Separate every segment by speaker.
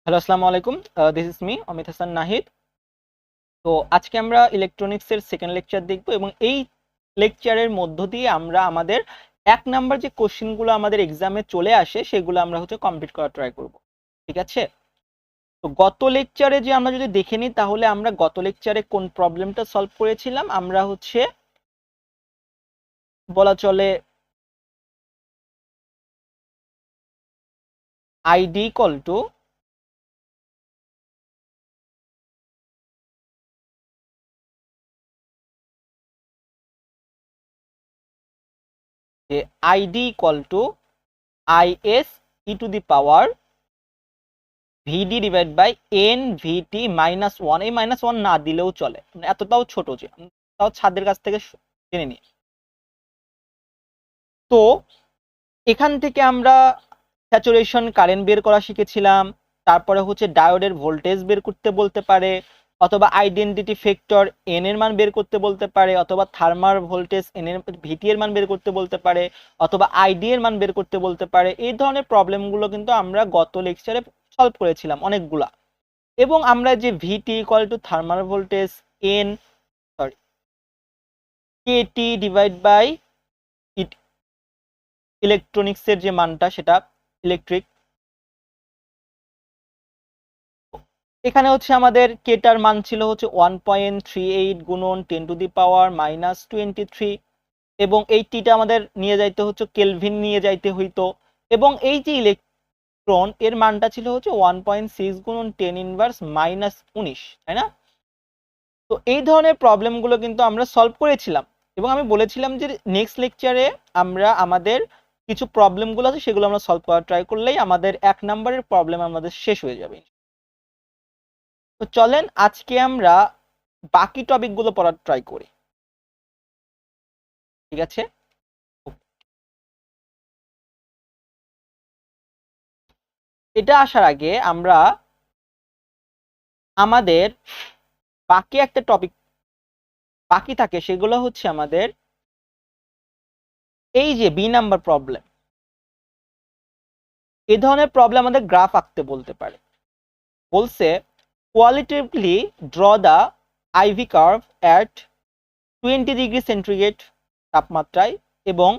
Speaker 1: Hello, আসসালামু আলাইকুম। This is me Amit Hasan Nahid. তো আজকে আমরা ইলেকট্রনিক্সের সেকেন্ড লেকচার দেখব এবং এই লেকচারের মধ্য দিয়ে আমরা আমাদের ১ নাম্বার যে কোশ্চেনগুলো আমাদের এক্সামে চলে আসে সেগুলো আমরা কমপ্লিট করার ট্রাই করব। ঠিক আছে? তো গত লেকচারে যে আমরা যদি দেখে নিই তাহলে আমরা গত লেকচারে কোন প্রবলেমটা সলভ করেছিলাম? আমরা বলা চলে আইডি ইকুয়াল টু যে ID equal to IS E to the power VD divide by N VT minus one. এই মাইনাস ওয়ান না দিলেও চলে, মানে এতটাও ছোট যে তাও ছাদের কাছ থেকে জেনে নিই। তো এখান থেকে আমরা স্যাচুরেশন কারেন্ট বের করা শিখেছিলাম। তারপরে ডায়োডের ভোল্টেজ বের করতে বলতে পারে, অথবা আইডেন্টিটি ফ্যাক্টর এন এর মান বের করতে বলতে পারে, অথবা থার্মাল ভোল্টেজ এন এর ভিটি এর মান বের করতে বলতে পারে, অথবা আইডি এর মান বের করতে বলতে পারে। এই ধরনের প্রবলেমগুলো কিন্তু আমরা গত লেকচারে সলভ করেছিলাম অনেকগুলা। এবং আমরা যে VT equal to thermal voltage N sorry KT divide by ইলেকট্রনিক্সের যে মানটা সেটা ইলেকট্রিক, এখানে আমাদের কেটার মান ছিল 1.38 গুণন 10 টু দি পাওয়ার মাইনাস 23, এবং এই টিটা আমাদের নিয়ে যাইতে কেলভিন নিয়ে যাইতে হইতো, এবং এই যে ইলেকট্রন এর মানটা ছিল 1.6 গুণন 10 ইনভার্স মাইনাস 19, তাই না? তো এই ধরনের প্রবলেমগুলো কিন্তু আমরা সলভ করেছিলাম, এবং আমি বলেছিলাম যে নেক্সট লেকচারে আমরা আমাদের কিছু প্রবলেমগুলো আছে সেগুলো আমরা সলভ করার ট্রাই করলেই আমাদের ১ নম্বরের প্রবলেম আমাদের শেষ হয়ে যাবে। তো চলেন আজকে আমরা বাকি টপিকগুলো পড়ার ট্রাই করি। ঠিক আছে? এটা আসার আগে আমরা আমাদের বাকি একটা টপিক বাকি থাকে, সেগুলো আমাদের এই যে বি নাম্বার প্রবলেম। এই ধরনের প্রবলেম আমাদের গ্রাফ আঁকতে বলতে পারে। বলছে qualitatively draw the IV curve at 20 degree centigrade তাপমাত্রায় এবং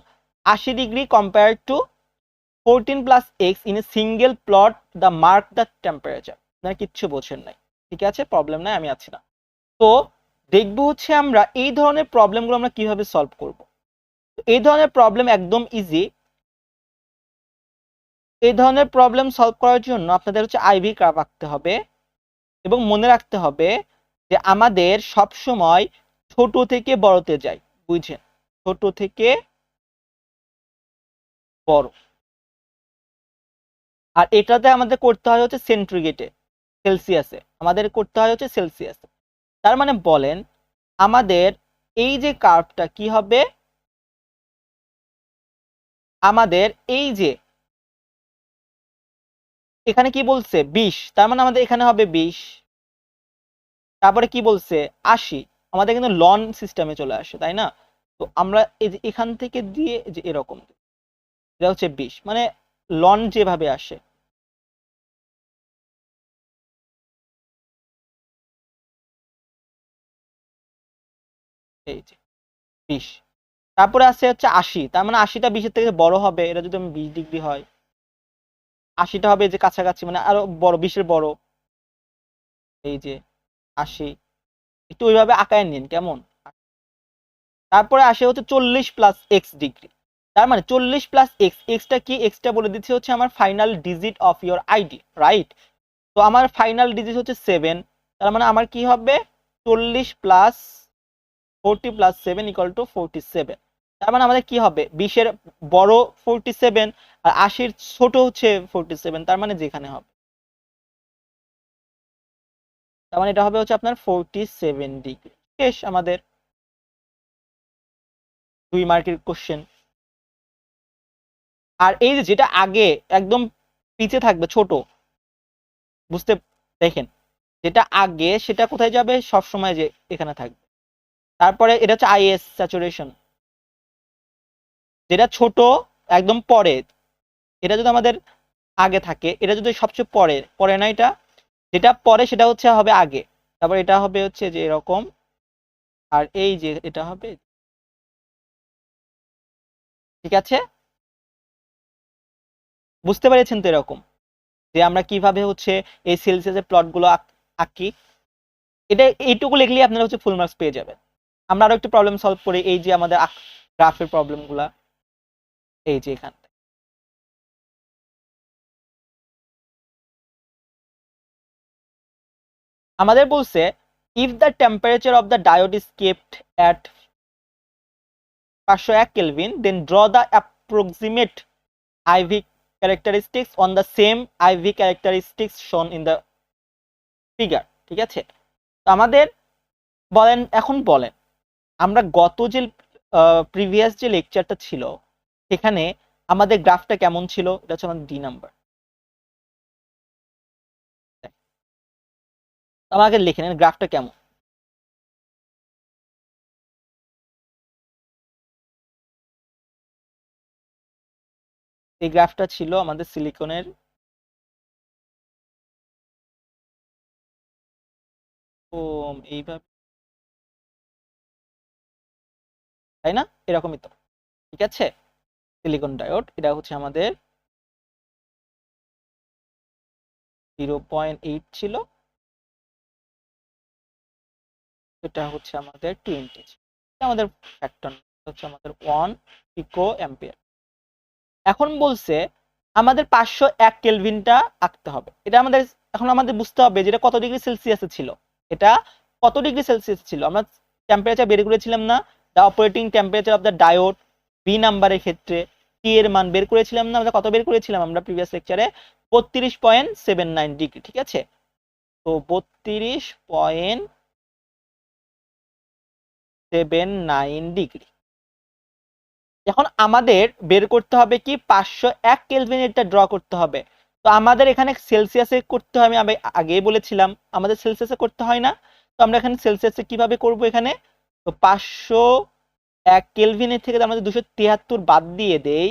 Speaker 1: 80 degree compare to 14 plus X in a single plot the mark the temperature. আপনারা কিচ্ছু বোঝেন নাই, ঠিক আছে, প্রবলেম নাই, আমি আছি না। তো দেখবো আমরা এই ধরনের প্রবলেমগুলো আমরা কিভাবে সলভ করব। এই ধরনের প্রবলেম একদম ইজি। এই ধরনের প্রবলেম সলভ করার জন্য আপনাদের আইভি কার্ভ আঁকতে হবে, এবং মনে রাখতে হবে যে আমাদের সব সময় ছোট থেকে বড়তে যাই, বুঝছেন? ছোট থেকে বড়। আর এটাতে আমাদের করতে হয় সেন্টিগ্রেডে, সেলসিয়াসে আমাদের করতে হয় সেলসিয়াসে। তার মানে বলেন আমাদের এই যে কার্ভটা কি হবে, আমাদের এই যে এখানে কি বলছে 20, তার মানে আমাদের এখানে হবে 20। তারপরে কি বলছে 80, আমাদের কিন্তু লন সিস্টেমে চলে আসে, তাই না? তো আমরা এই যে এখান থেকে দিয়ে যে এরকম, এটা 20, মানে লন যেভাবে আসে। এই যে 20, তারপরে আছে 80, তার মানে 80টা 20-এর থেকে বড় হবে। এটা যদি আমি 20 ডিগ্রি হয়, 80টা হবে যে কাছাকাছি, মানে আরো বড়, 20-এর বড়। এই যে 80, একটু ওইভাবে আঁকায় নিন, কেমন? তারপরে আসে 40 প্লাস এক্স ডিগ্রি। তার মানে 40 প্লাস এক্স, এক্সটা কি? এক্সটা বলে দিচ্ছে আমার final digit of your ID, right? তো আমার ফাইনাল ডিজিট 7। তার মানে আমার কি হবে 40 প্লাস 40 প্লাস 7 ইকুয়াল টু 47। তার মানে আমাদের কি হবে 20-এর বড় 47 আর 80-র ছোট 47, তার মানে যেখানে হবে, তার মানে এটা হবে আপনার 47 ডিগ্রি। শেষ আমাদের 2 মার্কের কোশ্চেন। আর এই যে যেটা আগে একদম পিছে থাকবে ছোট, বুঝতে দেখেন, যেটা আগে সেটা কোথায় যাবে সব সময়, যে এখানে থাকবে। তারপরে এটা আইএস স্যাচুরেশন, যেটা ছোট একদম পরে, এটা যদি আমাদের আগে থাকে, এটা যদি সবচেয়ে পরে পরে না, এটা যেটা পরে সেটা হচ্ছে হবে আগে, তারপর এটা হবে হচ্ছে যে এরকম, আর এই যে এটা হবে, ঠিক আছে? বুঝতে পেরেছেন তো এরকম যে আমরা কিভাবে হচ্ছে এই সেলসিয়াসের প্লট গুলো আঁকি? এটা এইটুকু লিখলেই আপনারা হচ্ছে ফুল মার্কস পেয়ে যাবেন। আমরা আরো একটু প্রবলেম সলভ করি, এই যে আমাদের গ্রাফের প্রবলেম গুলা, এই যে এখান থেকে। আমাদের বলছে if the temperature of the diode is kept at 501 kelvin, then draw the approximate IV characteristics on the same IV characteristics shown in the figure, ঠিক আছে? তো আমাদের বলেন, এখন বলেন আমরা গত যে প্রিভিয়াস যে লেকচারটা ছিল সেখানে আমাদের গ্রাফটা কেমন ছিল? এটা হচ্ছে আমাদের ডি নাম্বার। আমাকে লিখে নেন গ্রাফটা কেমন। এই গ্রাফটা ছিল আমাদের সিলিকনের এইভাবে, তাই না? এরকমই তো, ঠিক আছে? সিলিকন ডায়োড এটা হচ্ছে আমাদের 0.8 ছিল, এটা হচ্ছে আমাদের 20, আমাদের ফ্যাক্টর হচ্ছে আমাদের 1 পিকো অ্যাম্পিয়ার। এখন বলছে আমাদের 501 কেলভিনটা আঁকতে হবে। এটা আমাদের এখন আমাদের বুঝতে হবে যেটা কত ডিগ্রি সেলসিয়াসে ছিল, এটা কত ডিগ্রি সেলসিয়াস ছিল। আমরা টেম্পারেচার বের করেছিলাম না, the operating temperature of the diode B নাম্বারের ক্ষেত্রে টি এর মান বের করেছিলাম না? আমরা কত বের করেছিলাম আমরা প্রিভিয়াস লেকচারে? 32.79 ডিগ্রি, ঠিক আছে? তো 32.79 ডিগ্রি। এখন আমাদের বের করতে হবে কি 501 কেলভিনেরটা ড্র করতে হবে। তো আমাদের এখানে সেলসিয়াসে করতে হবে, আমি আগেই বলেছিলাম আমাদের সেলসিয়াসে করতে হয় না। তো আমরা এখানে সেলসিয়াসে কিভাবে করব এখানে? তো 501 কেলভিনের থেকে আমরা 273 বাদ দিয়ে দেই,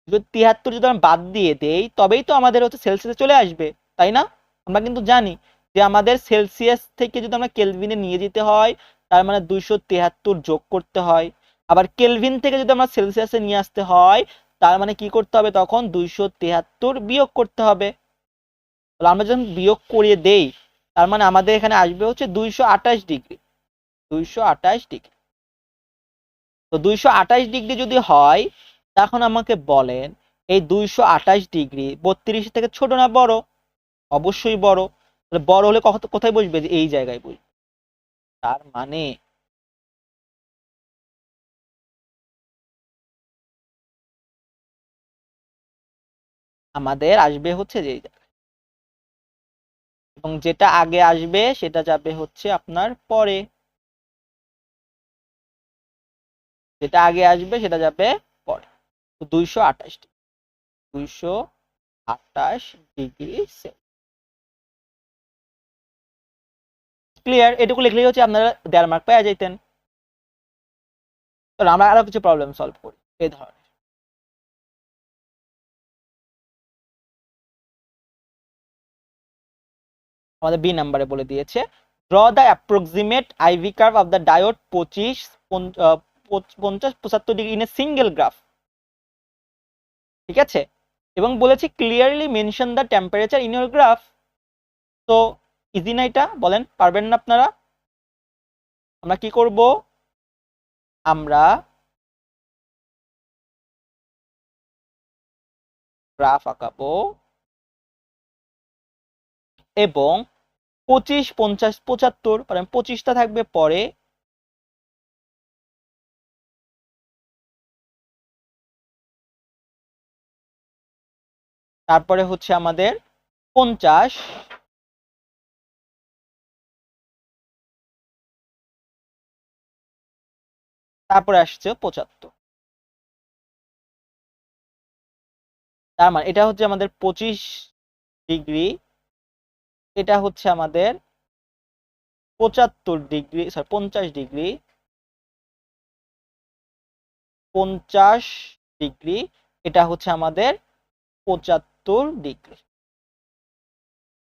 Speaker 1: 273 যদি আমরা বাদ দিয়ে দেই তবেই তো আমাদের হচ্ছে সেলসিয়াসে চলে আসবে, তাই না? আমরা কিন্তু জানি যে আমাদের সেলসিয়াস থেকে যদি আমরা কেলভিনে নিয়ে যেতে হয় তার মানে 273 যোগ করতে হয়, আবার কেলভিন থেকে যদি আমরা সেলসিয়াসে নিয়ে আসতে হয় তার মানে কি করতে হবে? তখন 273 বিয়োগ করতে হবে। তাহলে আমরা যখন বিয়োগ করিয়ে দেই তার মানে আমাদের এখানে আসবে হচ্ছে 228 ডিগ্রি, 228 ডিগ্রি। তো 228 ডিগ্রি যদি হয় তখন আমাকে বলেন এই 228 ডিগ্রি 32 থেকে ছোট না বড়? অবশ্যই বড়। তাহলে বড় হলে কোথায় বসবে? এই জায়গায় বসবে। তার মানে আমাদের আসবে হচ্ছে যে এই জায়গায়, এবং যেটা আগে আসবে সেটা যাবে হচ্ছে আপনার পরে, যেটা আগে আসবে সেটা যাবে পরে। তো 228 ডিগ্রি, 228 ডিগ্রি সেল। ক্লিয়ার? এটুকু লিখলেই হচ্ছে আপনারা 1.5 মার্ক পেয়ে যাইতেন। তাহলে আমরা আরো কিছু প্রবলেম সলভ করি এই ধরনের। আমাদের বি নাম্বারে বলে দিয়েছে draw the approximate IV curve of the diode 50-75 degree in a single graph, ঠিক আছে? এবং বলেছে clearly mention the temperature in your graph. তো ইজি না এটা? বলেন পারবেন না আপনারা? আমরা কি করব? আমরা গ্রাফ আঁকাবো এবং 25, 50, 75 মানে 25টা থাকবে পরে, তারপরে হচ্ছে আমাদের 50, তারপরে আসছে 75। তার মানে এটা হচ্ছে আমাদের 25 ডিগ্রি, এটা হচ্ছে আমাদের 75 ডিগ্রি, সরি 50 ডিগ্রি, 50 ডিগ্রি, এটা হচ্ছে আমাদের 75 ডিগ্রি।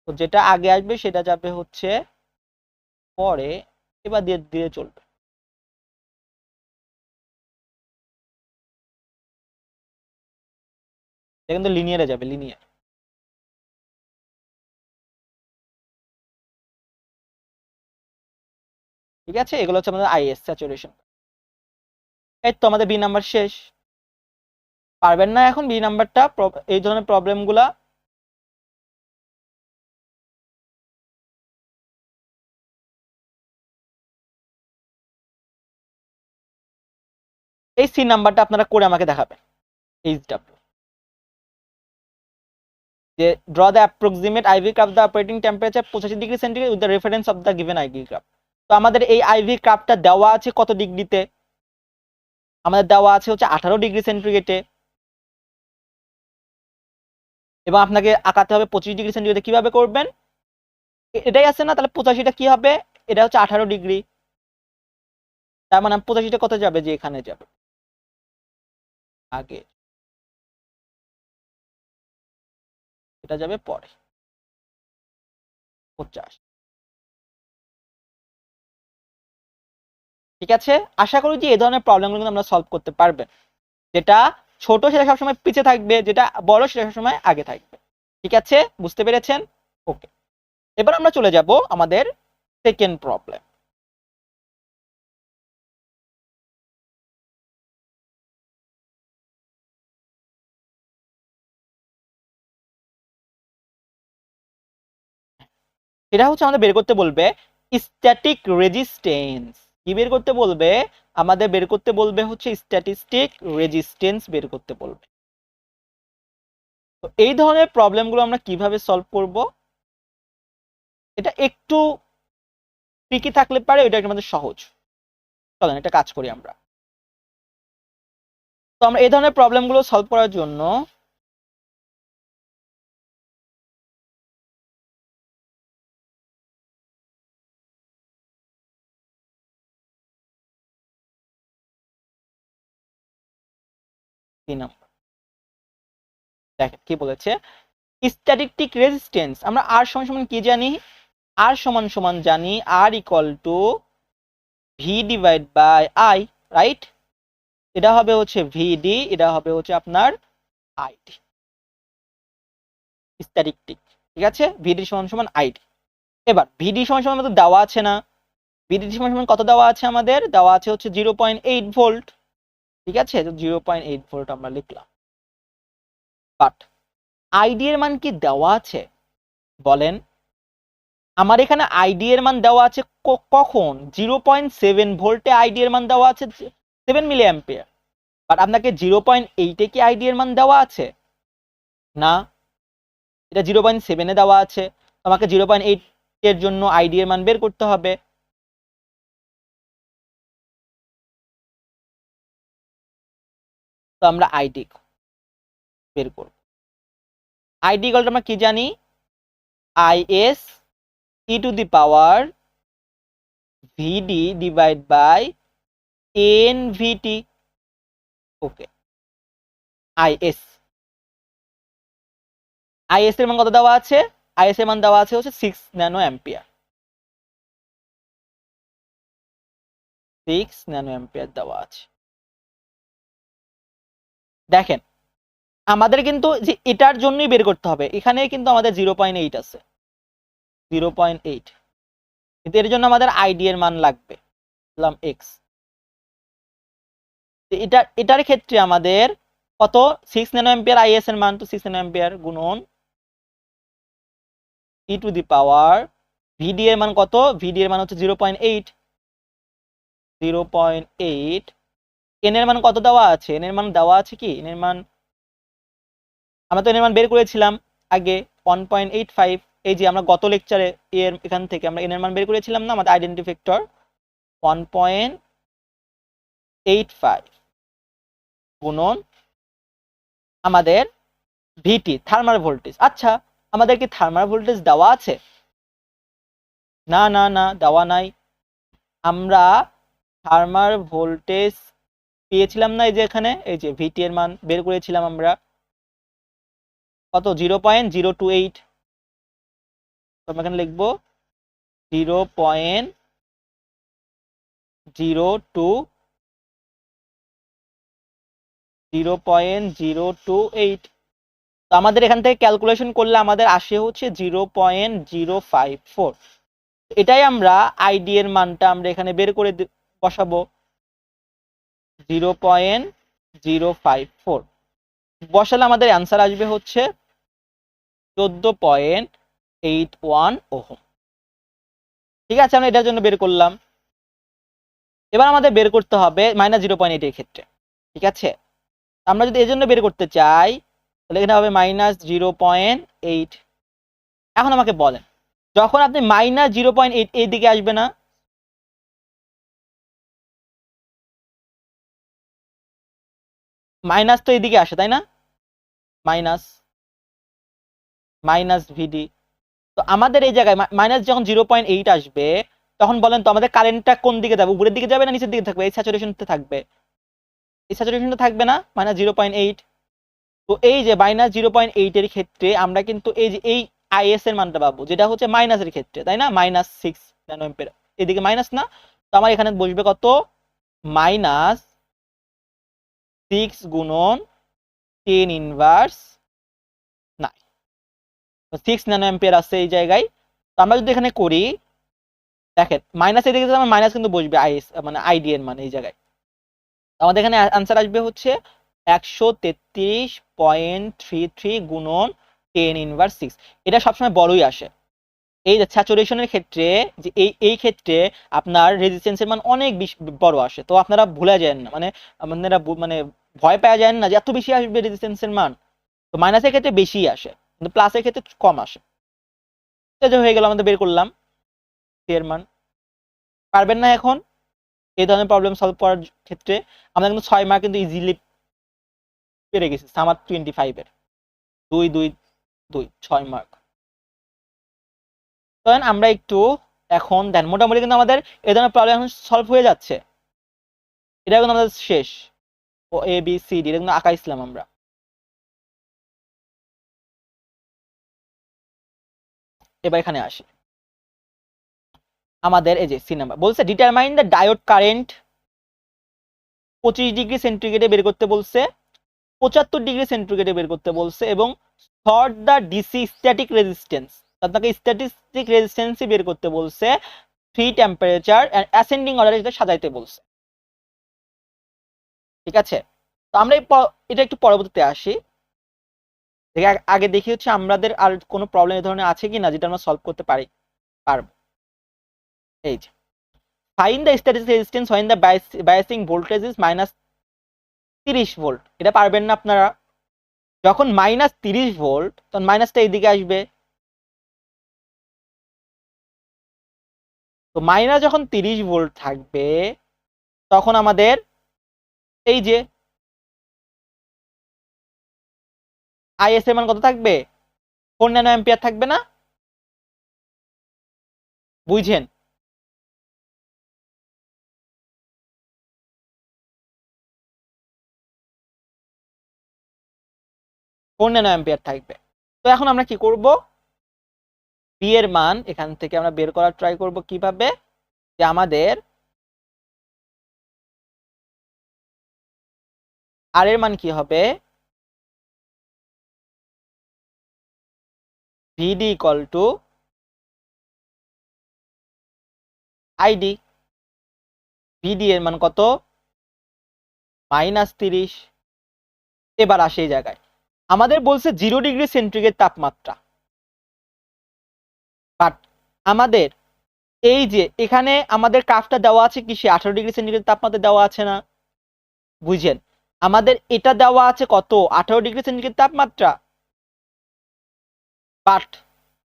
Speaker 1: তো যেটা আগে আসবে সেটা যাবে হচ্ছে পরে, এবার দিয়ে দিয়ে চলবে। এটা কিন্তু লিনিয়ারে যাবে, লিনিয়ার। ঠিক আছে, এগুলো হচ্ছে আমাদের আইএস স্যাচুরেশন। এই তো আমাদের বি নাম্বার শেষ। পারবেন না এখন বি নাম্বারটা, এই ধরনের প্রবলেম গুলা? এই সি নাম্বারটা আপনারা করে আমাকে দেখাবেন। এইচডব্লিউ, যে draw the approximate IV curve the operating temperature 85 degree centigrade with the reference of the given IV curve. তো আমাদের এই আইভি কাপটা দেওয়া আছে কত ডিগ্রিতে? আমাদের দেওয়া আছে হচ্ছে 18 ডিগ্রি সেন্টিগ্রেডে, এবং আপনাকে আঁকাতে হবে 25 ডিগ্রি সেন্টিগ্রেডে। কিভাবে করবেন? এটাই আছে না, তাহলে 85টা কি হবে? এটা হচ্ছে 18 ডিগ্রি, তার মানে 85টা কত যাবে? যে এখানে যাবে আগে, এটা যাবে পরে, 50। ঠিক আছে, আশা করি যে এই ধরনের প্রবলেমগুলো কিন্তু আমরা সলভ করতে পারবেন। যেটা ছোট সেটা সবসময় পিছিয়ে থাকবে, যেটা বড় সেটা সবসময় আগে থাকবে। ঠিক আছে, বুঝতে পেরেছেন? ওকে, এবার আমরা চলে যাব আমাদের সেকেন্ড প্রবলেম। এটা হচ্ছে আমাদের বের করতে বলবে স্ট্যাটিক রেজিস্ট্যান্স। কি বের করতে বলবে? আমাদের বের করতে বলবে হচ্ছে স্ট্যাটিস্টিক রেজিস্ট্যান্স বের করতে বলবে। তো এই ধরনের প্রবলেমগুলো আমরা কিভাবে সলভ করব? এটা একটু ট্রিকি থাকলে পারে, এটা আমাদের সহজ। চলেন একটা কাজ করি আমরা। তো আমরা এই ধরনের প্রবলেমগুলো সলভ করার জন্য দেখেন কি বলেছে, স্ট্যাটিস্টিক রেজিস্ট্যান্স। আমরা আর সমান সমান কি জানি? আর সমান সমান জানি আর equal to V divide by I, right? এটা হবে হচ্ছে ভিডি, এটা হবে হচ্ছে আপনার আইডি, স্ট্যাটিস্টিক। ঠিক আছে, ভিডি সমান সমান আইডি। এবার ভিডি সমান সমান আমাদের দেওয়া আছে না? ভিডি সমান সমান কত দেওয়া আছে? আমাদের দেওয়া আছে হচ্ছে 0.8 ভোল্ট। ঠিক আছে, 0.8 ভোল্ট আমরা লিখলাম। বাট আইডি এর মান কি দেওয়া আছে? বলেন। আমার এখানে আইডি এর মান দেওয়া আছে কখন? 0.7 ভোল্টে আইডি এর মান দেওয়া আছে 7 মিলি অ্যাম্পিয়ার। বাট আপনাকে 0.8-এ কি আইডি এর মান দেওয়া আছে? না, এটা 0.7-এ দেওয়া আছে। আমাকে 0.8 এর জন্য আইডি এর মান বের করতে হবে। তো আমরা আইডি বের করব। আইডি ইকুয়াল টু আমরা কি জানি? IS E to the power VD divide by NVT. Okay, IS, IS এর মান কত দেওয়া আছে? আইএস এর মান দেওয়া আছে হচ্ছে 6 ন্যানো অ্যাম্পিয়ার। 6 ন্যানো অ্যাম্পিয়ার দেওয়া আছে। দেখেন, আমাদের কিন্তু যে এটার জন্যই বের করতে হবে, এখানে কিন্তু আমাদের 0.8 আছে, 0.8, কিন্তু এর জন্য আমাদের আইডি এর মান লাগবে, বললাম এক্স। এটার ক্ষেত্রে আমাদের কত? 6 ন্যানো অ্যাম্পিয়ার আইএস এর মান, তো 6 ন্যানো অ্যাম্পিয়ার গুণন ই টু দি পাওয়ার ভিডি এর মান কত? ভিডি এর মান হচ্ছে 0.8, 0.8। এন এর মান কত দেওয়া আছে? এন এর মান দেওয়া আছে কি? এন এর মান আমরা তো এন এর মান বের করেছিলাম আগে, 1.85। এই যে আমরা গত লেকচারে এর এখান থেকে আমরা এন এর মান বের করেছিলাম না, আমাদের আইডেন্টি ফ্যাক্টর 1.85 গুণন আমাদের ভিটি থার্মাল ভোল্টেজ। আচ্ছা, আমাদের কি থার্মাল ভোল্টেজ দেওয়া আছে? না না না, দেওয়া নাই। আমরা থার্মাল ভোল্টেজ পেয়েছিলাম না, এই যে এখানে এই যে ভিটি এর মান বের করেছিলাম আমরা। কত 0.028। আমরা এখানে লিখবো 0.028। তো আমাদের এখান থেকে ক্যালকুলেশন করলে আমাদের আসে হচ্ছে 0.054। এটাই আমরা আইডি এর মানটা আমরা এখানে বের করে বসাবো 0.054। বসালে আমাদের অ্যান্সার আসবে হচ্ছে 14.81 ওহম। ঠিক আছে, আমরা এটার জন্য বের করলাম। এবার আমাদের বের করতে হবে -0.8 এর ক্ষেত্রে। ঠিক আছে, আমরা যদি এই জন্য বের করতে চাই তাহলে এখানে হবে -0.8। এখন আমাকে বলেন, যখন আপনি -0.8 এই দিকে আসবে না, মাইনাস তো এইদিকে আসে তাই না, মাইনাস মাইনাস ভিডি। তো আমাদের এই জায়গায় মাইনাস যখন 0.8 আসবে তখন বলেন তো আমাদের কারেন্টটা কোন দিকে যাবে, উপরের দিকে যাবে না নিচের দিকে থাকবে? এই স্যাচুরেশনতে থাকবে, এই স্যাচুরেশনটা থাকবে না -0.8। তো এই যে -0.8 এর ক্ষেত্রে আমরা কিন্তু এই যে এই আইএস এর মানটা পাবো, যেটা হচ্ছে মাইনাসের ক্ষেত্রে তাই না, -6 ন্যানো অ্যাম্পিয়ার। এদিকে মাইনাস না, তো আমার এখানে বসবে কত, -6 গুণন 10⁻⁹। 6 ন্যানো অ্যাম্পিয়ার আছে এই জায়গায়। তো আমরা যদি এখানে করি, দেখেন মাইনাস এদিকে আমার মাইনাস কিন্তু বসবে আইএস মানে আইডি এর মান এই জায়গায়। আমাদের এখানে আনসার আসবে হচ্ছে 133.33 গুণন 10⁻⁶। এটা সবসময় বড়ই আসে। এই যে স্যাচুরেশনের ক্ষেত্রে, যে এই ক্ষেত্রে আপনার রেজিস্ট্যান্সের মান অনেক বেশি বড় আসে। তো আপনারা ভুলে যান না, মানে আপনারা মানে ভয় পাওয়া যায় না যে এত বেশি আসবে রেজিস্ট্যান্সের মান। তো মাইনাসের ক্ষেত্রে বেশি আসে কিন্তু প্লাসের ক্ষেত্রে কম আসে। এটা হয়ে গেল, আমাদের বের করলাম এর মান। পারবেন না এখন এই ধরনের প্রবলেম সলভ করার ক্ষেত্রে? আমরা কিন্তু 6 মার্ক কিন্তু ইজিলি পেরে গেছি সামার 25 এর 2 2 2 6 মার্ক। তখন আমরা একটু এখন দেন মোটামুটি কিন্তু আমাদের এই ধরনের প্রবলেম এখন সলভ হয়ে যাচ্ছে। এটা কিন্তু আমাদের শেষ। ও এ বি সি ডি এটা কিন্তু আঁকাইছিলাম আমরা। এবার এখানে আসি, আমাদের এই যে সি নাম্বার বলছে determine the diode current 25°C বের করতে বলছে, 75°C বের করতে বলছে, এবং sort the DC static resistance, আপনাকে স্ট্যাটিক রেজিস্ট্যান্সই বের করতে বলছে, 3 টেম্পারেচার এন্ড অ্যাসেন্ডিং অর্ডারে এটা সাজাইতে বলছে। ঠিক আছে, তো আমরা এটা একটু পরবর্তীতে আসি। আগে দেখি হচ্ছে আমাদের আর কোনো প্রবলেম এই ধরনের আছে কিনা যেটা আমরা সলভ করতে পারবো। এই যে find the static resistance when the biasing voltage is -30 volt. এটা পারবেন না আপনারা। যখন -30 ভোল্ট তখন মাইনাসটা এইদিকে আসবে। তো মাইনাস যখন 30 ভোল্ট থাকবে তখন আমাদের এই যে আইএস এর মান কত থাকবে, 4 ন্যানো অ্যাম্পিয়ার থাকবে না? বুঝছেন? ফোর ন্যানো অ্যাম্পিয়ার থাকবে। তো এখন আমরা কি করব, বি এর মান এখান থেকে আমরা বের করার ট্রাই করব কিভাবে, যে আমাদের আর এর মান কি হবে, ভিডি ইকুয়াল টু আইডি। ভিডি এর মান কত, -30। এবার আসে এই জায়গায় আমাদের বলছে 0°C তাপমাত্রা, বাট আমাদের এই যে এখানে আমাদের কাফটা দেওয়া আছে কিসে, 18°C তাপমাত্রা দেওয়া আছে না? বুঝেন, আমাদের এটা দেওয়া আছে কত, 18°C তাপমাত্রা, বাট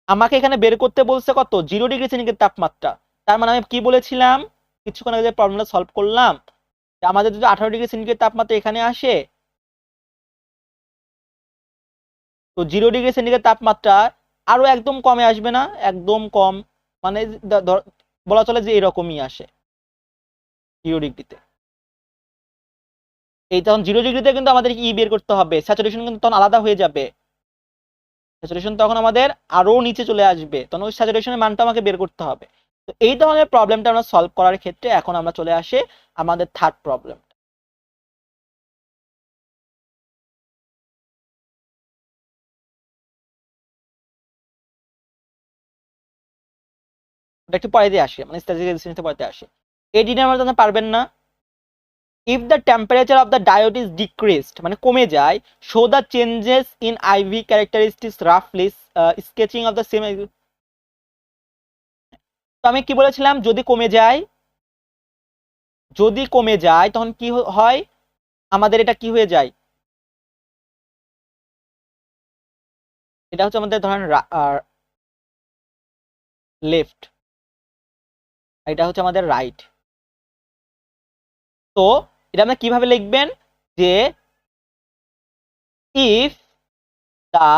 Speaker 1: আমাকে এখানে বের করতে বলছে কত, 0°C তাপমাত্রা। তার মানে আমি কি বলেছিলাম কিছুক্ষণ আগে যে প্রবলেমটা সলভ করলাম, যে আমাদের যদি 18°C তাপমাত্রা এখানে আসে, তো 0°C তাপমাত্রা আরো একদম কমে আসবে না, একদম কম, মানে বলা চলে যে এরকমই আসে 0°তে। এই তখন 0°তে কিন্তু আমাদের ই বের করতে হবে, স্যাচুরেশন কিন্তু তখন আলাদা হয়ে যাবে। স্যাচুরেশন তখন আমাদের আরো নিচে চলে আসবে, তখন ওই স্যাচুরেশনের মানটা আমাকে বের করতে হবে। তো এই ধরনের প্রবলেমটা আমরা সলভ করার ক্ষেত্রে এখন আমরা চলে আসি আমাদের থার্ড প্রবলেম। একটু পরে দিয়ে আসি, মানে স্ট্যাটিস্টিক্যাল রেজিস্ট্যান্সটা পরে আসি। এই ডিনে আমরা জানতে পারবেন না। If the temperature of the diode is decreased, মানে কমে যায়, show the changes in IV characteristics রাফলি, স্কেচিং অফ দ্য সেম। তো আমি কি বলেছিলাম, যদি কমে যায়, যদি কমে যায় তখন কি হয়, আমাদের এটা কি হয়ে যায়, এটা হচ্ছে আমাদের ধরেন লেফট, এটা হচ্ছে আমাদের রাইট। তো এটা আমরা কিভাবে লিখবেন, যে if the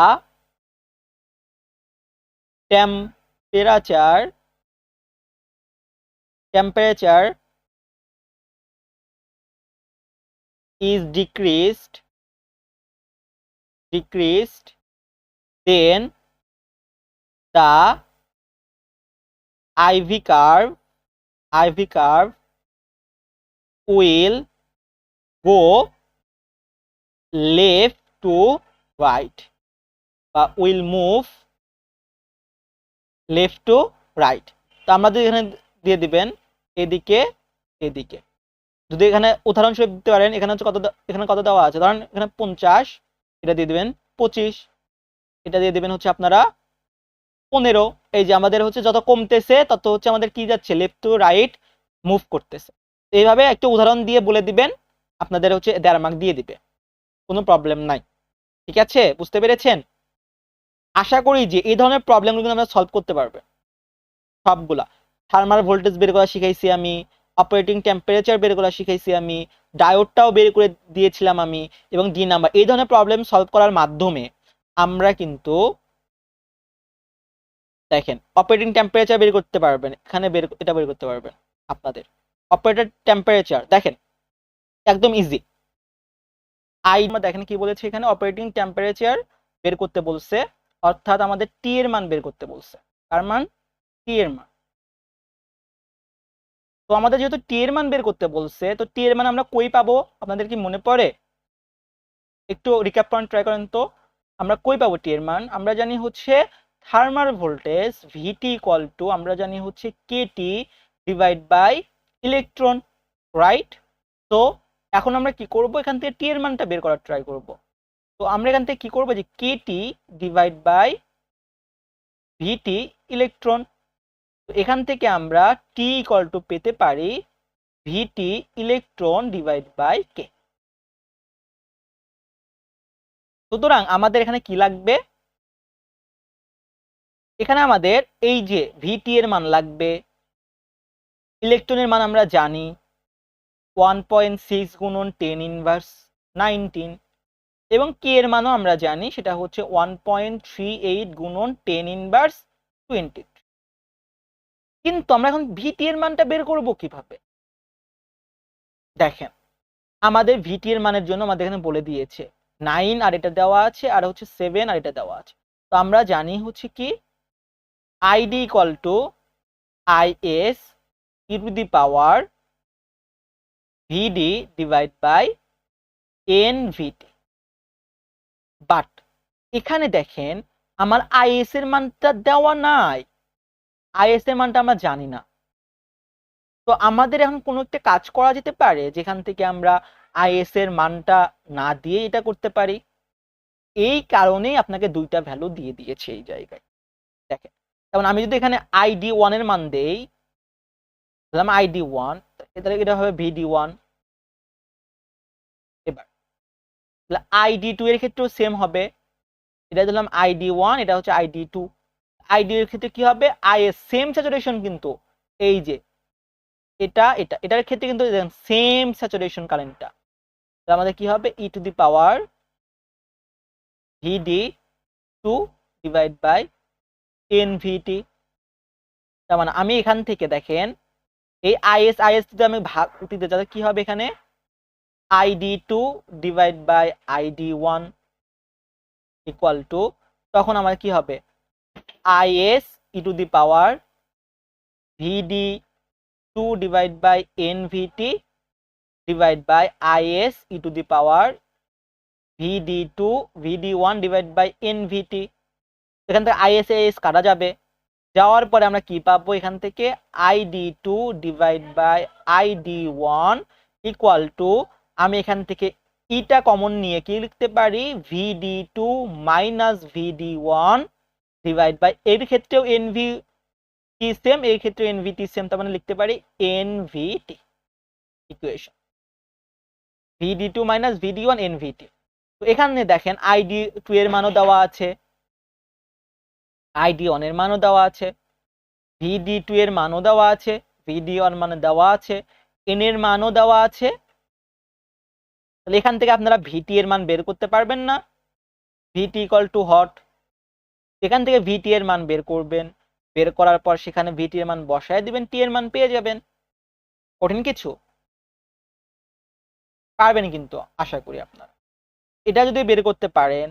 Speaker 1: temperature is decreased, then the IV curve will go left to right, বা will move left to right। তো আমাদের এখানে দিয়ে দিবেন এদিকে এদিকে। যদি এখানে উদাহরণস্বরূপ দিতে পারেন, এখানে হচ্ছে কত, এখানে কত দেওয়া আছে, ধরেন এখানে 50, এটা দিয়ে দিবেন 25, এটা দিয়ে দিবেন হচ্ছে আপনারা 15। এই যে আমাদের হচ্ছে যত কমতেছে তত হচ্ছে আমাদের কি যাচ্ছে, লেফট টু রাইট মুভ করতেছে। এইভাবে একটা উদাহরণ দিয়ে বলে দিবেন, আপনাদের হচ্ছে 1.5 মার্ক দিয়ে দিবে, কোনো প্রবলেম নাই। ঠিক আছে, বুঝতে পেরেছেন? আশা করি যে এই ধরনের প্রবলেমগুলো আমরা সলভ করতে পারবে সবগুলা। থার্মাল ভোল্টেজ বের করা শিখাইছি আমি, অপারেটিং টেম্পারেচার বের করা শিখাইছি আমি, ডায়োডটাও বের করে দিয়েছিলাম আমি, এবং ডি নাম্বার। এই ধরনের প্রবলেম সলভ করার মাধ্যমে আমরা কিন্তু দেখেন অপারেটিং টেম্পারেচার বের করতে পারবেন, এখানে এটা বের করতে পারবেন আপনাদের। অপারেটর টেম্পারেচার দেখেন একদম ইজি। দেখেন কি বলেছে এখানে, অপারেটিং টেম্পারেচার বের করতে বলছে, অর্থাৎ আমাদের টি এর মান বের করতে বলছে। কার মান? টি এর মান। তো আমাদের যেহেতু টি এর মান বের করতে বলছে, তো টি এর মান আমরা কই পাবো, আপনাদের কি মনে পড়ে? একটু রিক্যাপ করেন, ট্রাই করেন তো। আমরা কই পাবো টি এর মান? আমরা জানি হচ্ছে thermal voltage VT equal to, আমরা জানি হচ্ছে KT divide by electron, right? তো এখন আমরা কি করব, এখান থেকে টি এর মানটা বের করার ট্রাই করব। তো আমরা এখান থেকে কি করব, যে KT divide by VT electron. তো এখান থেকে আমরা টি ইকুয়াল টু পেতে পারি VT electron divide by K. সুতরাং আমাদের এখানে কি লাগবে, এখানে আমাদের এই যে ভিটি এর মান লাগবে, ইলেকট্রনের মান আমরা জানি 1.6 গুণন 10 ইনভার্স 19, এবং কে এর মানও আমরা জানি, সেটা হচ্ছে 1.38 গুণন 10 ইনভার্স 20। কিন্তু আমরা এখন ভিটি এর মানটা বের করব কিভাবে? দেখেন আমাদের ভিটি এর মানের জন্য আমাদের এখানে বলে দিয়েছে 9 আর এটা দেওয়া আছে, আর হচ্ছে 7 আর এটা দেওয়া আছে। তো আমরা জানি হচ্ছে কি ID equal to IS E to the power VD divide by N VT. But এখানে দেখেন আমার আইএস এর মানটা দেওয়া নাই, আইএস এর মানটা আমরা জানি না। তো আমাদের এখন কোনো একটা কাজ করা যেতে পারে যেখান থেকে আমরা আইএস এর মানটা না দিয়ে এটা করতে পারি। এই কারণেই আপনাকে দুইটা ভ্যালু দিয়ে দিয়েছে এই জায়গায়। দেখেন যেমন আমি যদি এখানে আইডি ওয়ান এর মান দেই, দিলাম আইডি ওয়ান, তাহলে এটা হবে ভিডি ওয়ান। এবার আইডি টু এর ক্ষেত্রেও সেম হবে, এটা দিলাম আইডি ওয়ান, এটা হচ্ছে আইডি টু। আইডি এর ক্ষেত্রে কি হবে, আইএস সেম স্যাচুরেশন, কিন্তু এই যে এটার ক্ষেত্রে কিন্তু সেম স্যাচুরেশন কারেন্টটা। আমাদের কি হবে E to the power VD to divide by N VT. তার মানে আমি এখান থেকে দেখেন এই আইএস যদি আমি ভাগ দিতে যাতে কি হবে, এখানে ID two divide by ID one equal to তখন আমার কি হবে, IS e to the power VD2 divide by NVT divide by IS e to the power VD2 VD1 divide by NVT। এখান থেকে IS কাটা যাবে, যাওয়ার পরে আমরা কি পাবো, এখান থেকে ID2 divide by ID1 equal to, আমি এখান থেকে ইটা কমন নিয়ে কি লিখতে পারি, VD2 minus VD1 divide by, এর ক্ষেত্রেও NVT সেম, এর ক্ষেত্রে NVT সেম, তার মানে লিখতে পারি NVT equation, VD2 minus VD1 NVT। তো এখানে দেখেন ID2 এর মানও দেওয়া আছে, ID1 এর মানও দেওয়া আছে, VD2 এর মানও দেওয়া আছে, VD1 মানে দেওয়া আছে, N এর মানও দেওয়া আছে। তাহলে এখান থেকে আপনারা VT এর মান বের করতে পারবেন না, VT ইকুয়াল টু হট, এখান থেকে VT এর মান বের করবেন, বের করার পর সেখানে VT এর মান বসায় দিবেন, T এর মান পেয়ে যাবেন। কঠিন কিছু? পারবেন কিন্তু, আশা করি আপনারা এটা যদি বের করতে পারেন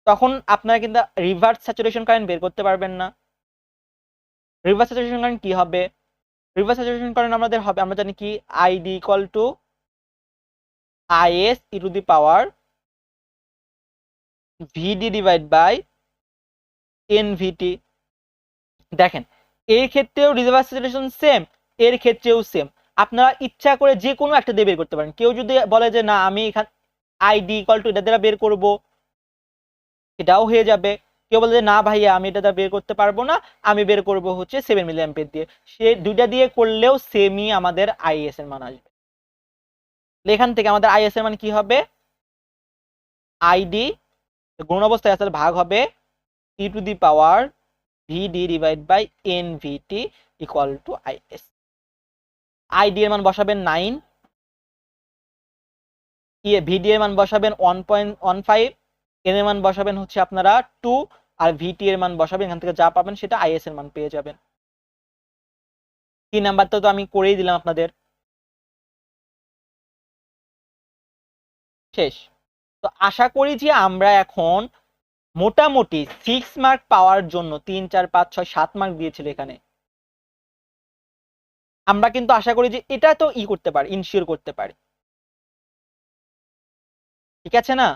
Speaker 1: তখন আপনারা কিন্তু রিভার্স স্যাচুরেশন কারেন্ট বের করতে পারবেন না। রিভার্স স্যাচুরেশন কারেন্ট কি হবে, রিভার্স স্যাচুরেশন কারেন্ট আমাদের হবে, আমরা জানি কি, ID equal to IS e to the power VD divide by NVT। দেখেন এর ক্ষেত্রেও রিভার্স স্যাচুরেশন সেম, এর ক্ষেত্রেও সেম, আপনারা ইচ্ছা করে যে কোনো একটা দিয়ে বের করতে পারেন। কেউ যদি বলে যে না আমি এখানে ID ইকুয়াল টু এটা দ্বারা বের করব, এটাও হয়ে যাবে। কেউ বলে যে না ভাইয়া আমি এটা দ্বারা বের করতে পারবো না, আমি বের করব হচ্ছে 7 মিলি অ্যাম্পিয়ার দিয়ে, সে দুইটা দিয়ে করলেও সেমই আমাদের IS এর মান আসবে। এখান থেকে আমাদের IS এর মান কি হবে, ID গুণ অবস্থায় আসলে ভাগ হবে e to the power VD divide by NVT equal to IS। ID এর মান বসাবেন 9, VD এর মান বসাবেন 1.15, N এর মান বসাবেন হচ্ছে আপনারা 2, আর VT এর মান বসাবেন, এখান থেকে যা পাবেন সেটা IS এর মান পেয়ে যাবেন। 3 নাম্বারটা তো আমি করেই দিলাম আপনাদের, শেষ। তো আশা করি যে আমরা এখন মোটামুটি 6 মার্ক পাওয়ার জন্য 3 4 5 6 7 মার্ক দিয়েছিল এখানে, আমরা কিন্তু আশা করি যে এটা তো করতে পারি, ইনশিওর করতে পারি, ঠিক আছে না?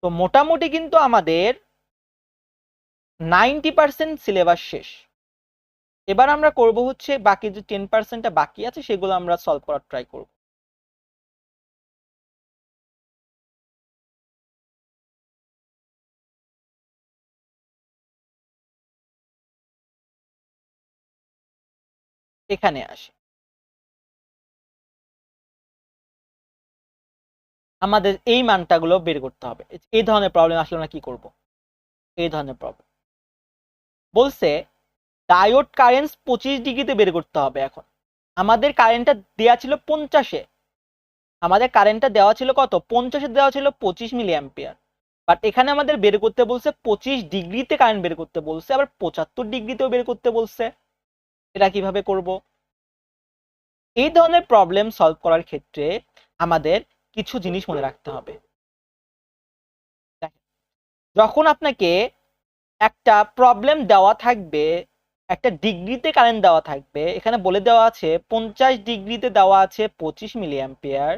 Speaker 1: তো মোটামুটি কিন্তু আমাদের 90% সিলেবাস শেষ। এবার আমরা করব হচ্ছে বাকি যে 10%টা বাকি আছে সেগুলো আমরা সলভ করার ট্রাই করব। এখানে আসি, আমাদের এই মানটাগুলো বের করতে হবে। এই ধরনের প্রবলেম আসলে আমরা কি করব, এই ধরনের প্রবলেম বলছে ডায়োড কারেন্ট 25 ডিগ্রিতে বের করতে হবে। এখন আমাদের কারেন্টটা দেওয়া ছিল 50-এ, আমাদের কারেন্টটা দেওয়া ছিল কত, 50-এ দেওয়া ছিল 25 মিলি অ্যাম্পিয়ার, বাট এখানে আমাদের বের করতে বলছে 25 ডিগ্রিতে কারেন্ট বের করতে বলছে, আবার 75 ডিগ্রিতেও বের করতে বলছে। এটা কিভাবে করব? এই ধরনের প্রবলেম সলভ করার ক্ষেত্রে আমাদের কিছু জিনিস মনে রাখতে হবে। যখন আপনাকে একটা প্রবলেম দেওয়া থাকবে, একটা ডিগ্রিতে কারেন্ট দেওয়া থাকবে, এখানে বলে দেওয়া আছে 50 ডিগ্রিতে দেওয়া আছে 25 মিলি অ্যাম্পিয়ার,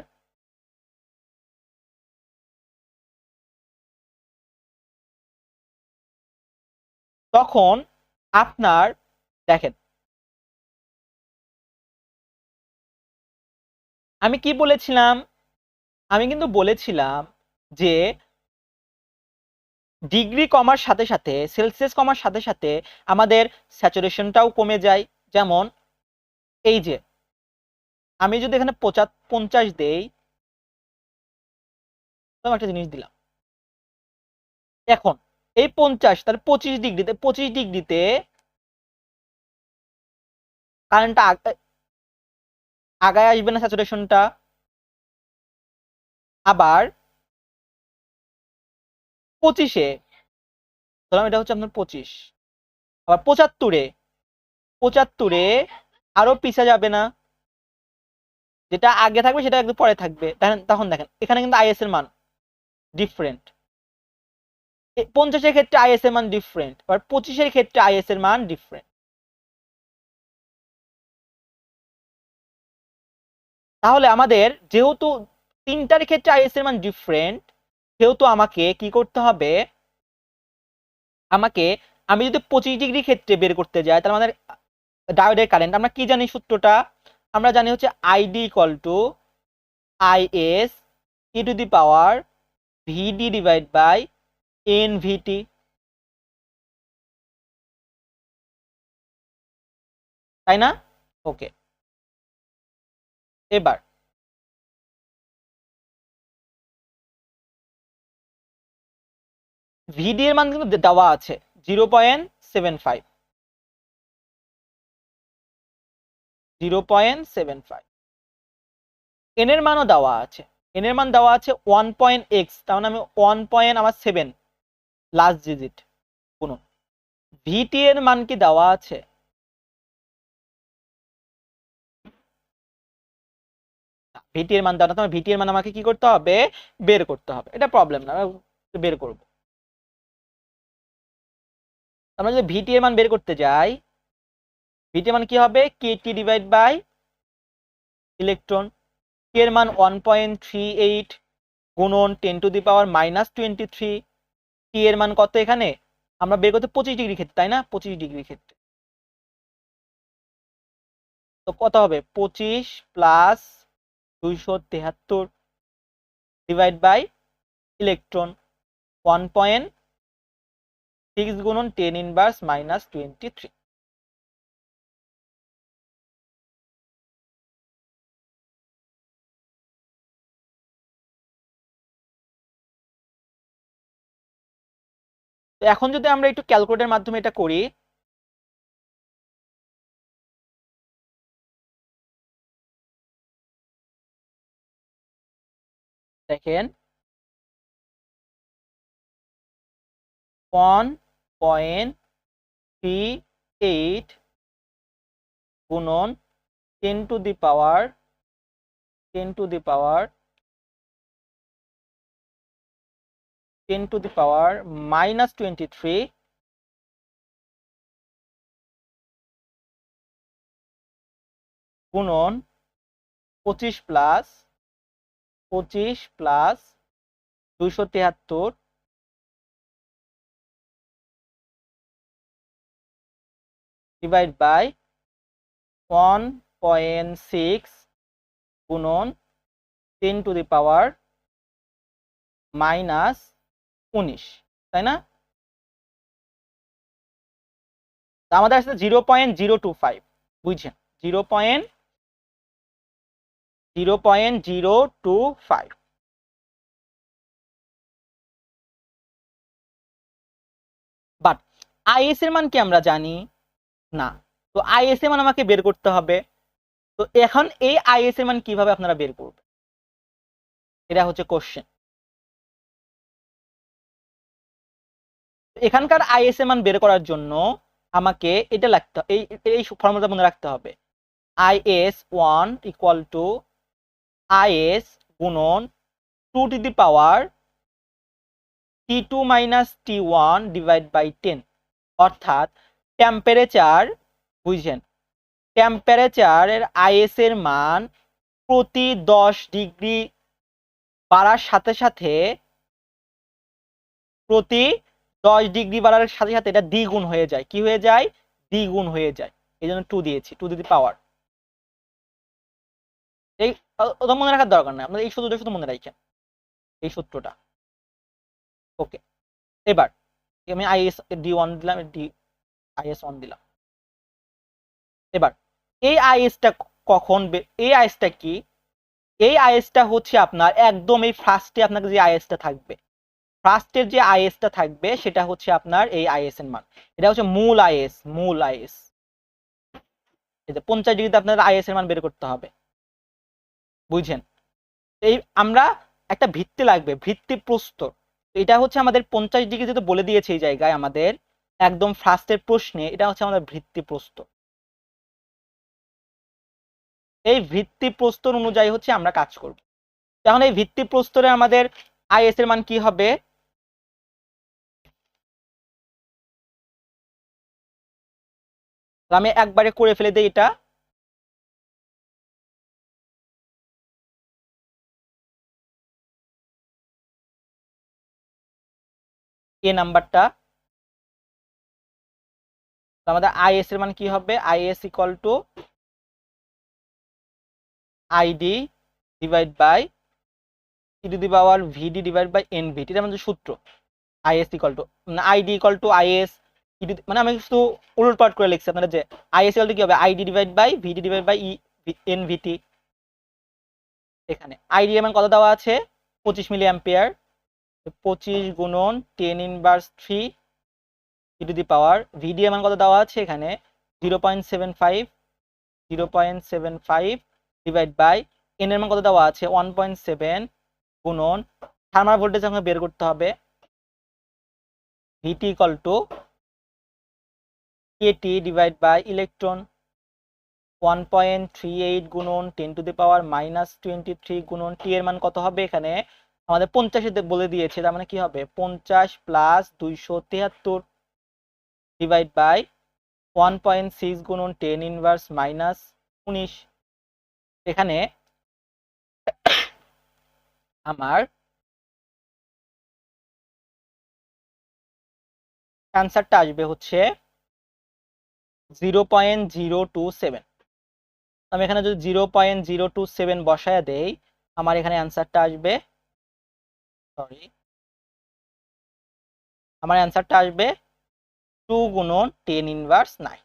Speaker 1: তখন আপনার দেখেন আমি কি বলেছিলাম, আমি কিন্তু বলেছিলাম যে ডিগ্রি কমার সাথে সাথে, সেলসিয়াস কমার সাথে সাথে আমাদের স্যাচুরেশনটাও কমে যায়। যেমন এই যে আমি যদি এখানে 50 দেই, একটা জিনিস দিলাম, এখন এই 50 তার 25 ডিগ্রিতে কারেন্টটা আগায় আসবে না স্যাচুরেশনটা, আবার 25-এ ধরলাম এটা হচ্ছে আপনার 25, আবার 75-এ আরো পিছা যাবে না, যেটা আগে থাকবে সেটা একটু পরে থাকবে। তখন দেখেন এখানে কিন্তু IS এর মান ডিফারেন্ট। 50-এর ক্ষেত্রে আইএস এর মান ডিফারেন্ট, আর 25-এর ক্ষেত্রে আইএস এর মান ডিফারেন্ট। তাহলে আমাদের যেহেতু তিনটার ক্ষেত্রে আইএস এর মান ডিফারেন্ট, সেহেতু আমাকে কি করতে হবে, আমি যদি 25 ডিগ্রি ক্ষেত্রে বের করতে যাই, তাহলে আমাদের ডায়োডের কারেন্ট আমরা কি জানি সূত্রটা, আমরা জানি হচ্ছে ID equal to IS E to the power VD divide by NVT. তাই না? ওকে, এবার ভিডি এর মান কিন্তু দেওয়া আছে 0.75, 0.75। এন এর মানও দেওয়া আছে, এন এর মান দেওয়া আছে 1.x, তার মানে আমি 1.7 লাস্ট ডিজিট গুণন। ভিটি এর মান কি দেওয়া আছে? ভিটি এর মান দেওয়া না, তোমার ভিটি এর মান আমাকে কি করতে হবে, বের করতে হবে। এটা প্রবলেম না, বের করব। আমরা যদি ভিটি এর মান বের করতে যাই, ভিটি এর মান কি হবে, KT divide by electron. K এর মান 1.38 গুণন 10⁻⁻23। টি এর মান কত এখানে আমরা বের করতে 25 ডিগ্রি ক্ষেত্রে, তাই না? 25 ডিগ্রি ক্ষেত্রে তো কত হবে, 25 প্লাস 273 ডিভাইড বাই ইলেকট্রন 1.6 গুণন 10⁻⁻23। তো এখন যদি আমরা একটু ক্যালকুলেটরের মাধ্যমে এটা করি, দেখেন 1.38 গুণন 10⁻⁻23 গুণন 25 প্লাস 273 ডিভাইড বাই 1.6 গুণন 10⁻⁻19, তাই না? আমাদের আসলে 0.025, বুঝছেন? 0.025। বাট আইএস এর মান কি আমরা জানি না, তো আইএস এর মান আমাকে বের করতে হবে। তো এখন এই আইএস এর মান কিভাবে আপনারা বের করবেন, এটা হচ্ছে কোশ্চেন। এখানকার আইএস এর মান বের করার জন্য আমাকে এটা লিখতে, এই ফর্মুলাটা মনে রাখতে হবে। IS1 ইকুয়াল টু IS গুণন 2⁻T2 - T1 ডিভাইড বাই 10, অর্থাৎ টেম্পারেচার, বুঝছেন, টেম্পারেচারের আইএস এর মান প্রতি 10 ডিগ্রি বাড়ার সাথে সাথে, প্রতি 10 ডিগ্রি বাড়ার সাথে সাথে এটা দ্বিগুণ হয়ে যায়। কি হয়ে যায়? দ্বিগুণ হয়ে যায়। এই জন্য 2 দিয়েছি, 2 টু দি পাওয়ার। এই ওটা মনে রাখার দরকার নেই, আপনার এই সূত্রটা শুধু মনে রাখেন, এই সূত্রটা। ওকে, এবার আমি আইএস D1 দিলাম, IS1 দিলাম। এবার এই আইএসটা কখন, এই আইএসটা কি, এই আইএসটা হচ্ছে আপনার একদম এই ফার্স্টে আপনাকে যে আইএসটা থাকবে, ফার্স্টের যে আইএসটা থাকবে সেটা হচ্ছে আপনার এই আইএস এর মান। এটা হচ্ছে মূল আইএস, মূল আইএস। এই যে 50 ডিগ্রিতে আপনার আইএস এর মান বের করতে হবে, বুঝছেন? এই আমরা একটা ভিত্তি লাগবে, ভিত্তি প্রস্তর। এটা হচ্ছে আমাদের 50 ডিগ্রি যেহেতু বলে দিয়েছে এই জায়গায় আমাদের একদম ফার্স্টের প্রশ্নে, এটা হচ্ছে আমাদের ভিত্তি প্রস্তর। এই ভিত্তি প্রস্তর অনুযায়ী হচ্ছে আমরা কাজ করব। এখন এই ভিত্তি প্রস্তরে আমাদের আইএস এর মান কি হবে? আমি একবারে করে ফেলে দিই এটা। এ নাম্বারটা আমাদের আইএস এর মান কি হবে? IS equal to ID divide by E to the power VD divide by NVT, এটা আমাদের সূত্র। IS equal to ID equal to IS, মানে আমি শুধু উলটপালট করে লিখছি আপনারা, যে আইএস ইকুয়াল টু কি হবে? ID divide by VD divide by NVT. এখানে আইডি এর মান কত দেওয়া আছে? 25 মিলি অ্যাম্পিয়ার, 25 গুণন 10 inverse 3 E to the power, ভিডি এর মান কত দেওয়া আছে এখানে? 0.75, 0.75 ডিভাইড বাই এন এর মান কত দেওয়া আছে? 1.7 গুণন থার্মাল ভোল্টেজ আমাকে বের করতে হবে, VT equal to KT divide by electron 1.38 গুণন 10 টু দি পাওয়ার মাইনাস 23 গুণন টি এর মান কত হবে? এখানে আমাদের 50 বলে দিয়েছে, তার মানে কি হবে? 50 প্লাস 273 ডিভাইড বাই 1.6 গুণন 10 ইনভার্স মাইনাস 19। এখানে আমার অ্যান্সারটা আসবে হচ্ছে 0.027। আমি এখানে যদি 0.027 বসায় দেই, আমার এখানে অ্যান্সারটা আসবে, সরি, আমার অ্যান্সারটা আসবে 2 গুণন 10 ইনভার্স 9।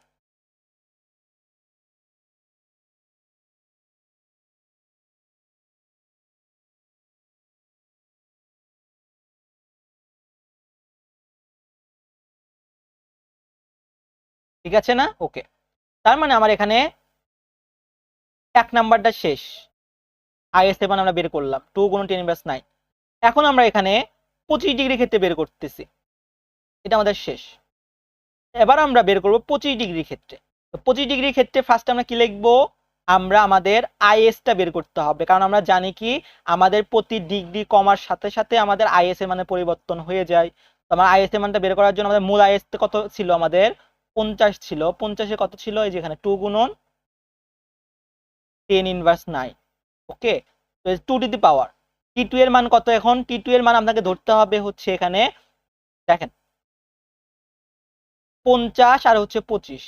Speaker 1: ঠিক আছে না? ওকে, তার মানে আমার এখানে 1 নাম্বারটা শেষ। আইএস এর মান আমরা বের করলাম 2 গুণন 10 ইনভার্স 9। এখন আমরা এখানে 25 ডিগ্রি ক্ষেত্রে বের করতেছি, এটা আমাদের শেষ। এবার আমরা বের করব 25 ডিগ্রি ক্ষেত্রে। তো 25 ডিগ্রি ক্ষেত্রে ফার্স্ট আমরা কি লিখবো? আমরা আমাদের আইএসটা বের করতে হবে, কারণ আমরা জানি কি আমাদের প্রতি ডিগ্রি কমার সাথে সাথে আমাদের আইএস এর মানে পরিবর্তন হয়ে যায়। তো আমার আইএস এর মানটা বের করার জন্য আমাদের মূল আইএস কত ছিল? আমাদের 50 ছিল। 50 এ কত ছিল? এই যে এখানে 2 গুণন 10 ইনভার্স 9। ওকে, তো 2 টু দি পাওয়ার টি2 এর মান কত? এখন টি2 এর মান আপনাকে ধরতে হবে হচ্ছে এখানে, দেখেন 50 আর হচ্ছে 25,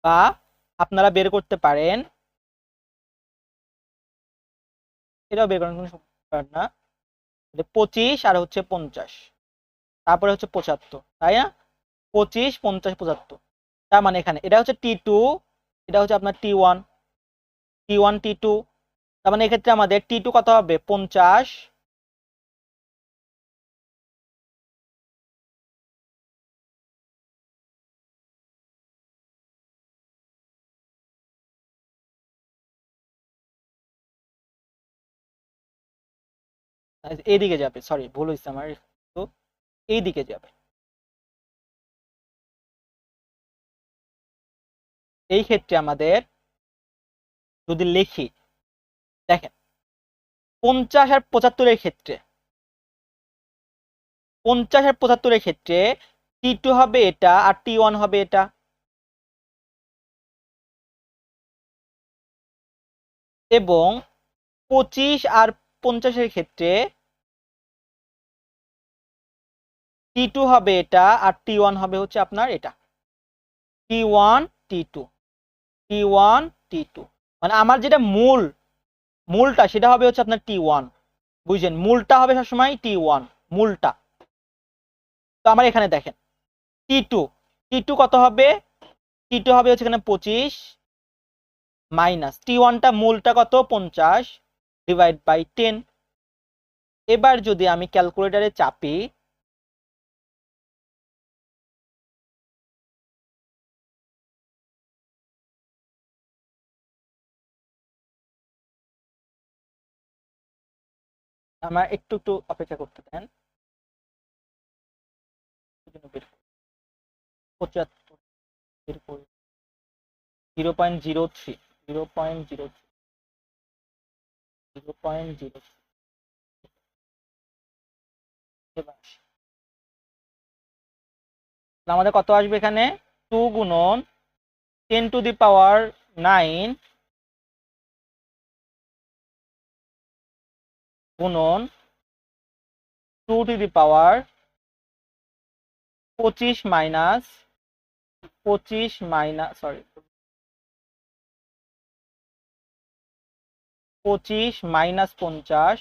Speaker 1: বা আপনারা বের করতে পারেন, এটাও বের করার কোনো ব্যাপার না, 25 আর হচ্ছে 50, তারপরে হচ্ছে 75, তাই না? 25 50 75, তার মানে এখানে এটা হচ্ছে টি2, এটা হচ্ছে আপনার টি1, টি1 টি2, তার মানে এক্ষেত্রে আমাদের টি2 কত হবে? 50 এইদিকে যাবে, সরি ভুল হয়েছে আমার, তো এইদিকে যাবে। এই ক্ষেত্রে আমাদের যদি লিখি, দেখেন 50 আর 75 এর ক্ষেত্রে, 50 আর 75 এর ক্ষেত্রে টি2 হবে এটা আর টি1 হবে এটা। এবং 25 আর 50 এর ক্ষেত্রে টি2 হবে এটা আর টি1 হবে হচ্ছে আপনার এটা, টি1 টি2, টি1 টি2, মানে আমার যেটা মূলটা সেটা হবে হচ্ছে আপনার টি1, বুঝছেন? মূলটা হবে সবসময় টি1, মূলটা। তো আমার এখানে দেখেন টি2, টি2 কত হবে? টি2 হবে হচ্ছে এখানে 25 মাইনাস টি1টা মূলটা কত? 50 ডিভাইড বাই 10। এবার যদি আমি ক্যালকুলেটরে চাপি, আমার একটু একটু অপেক্ষা করতে দেন, 75 বের করি, 0.03, 0.03, 0.0। আমাদের কত আসবে এখানে? 2 গুণন 10⁹ গুণন 2⁻25 minus 25 minus 25 minus 50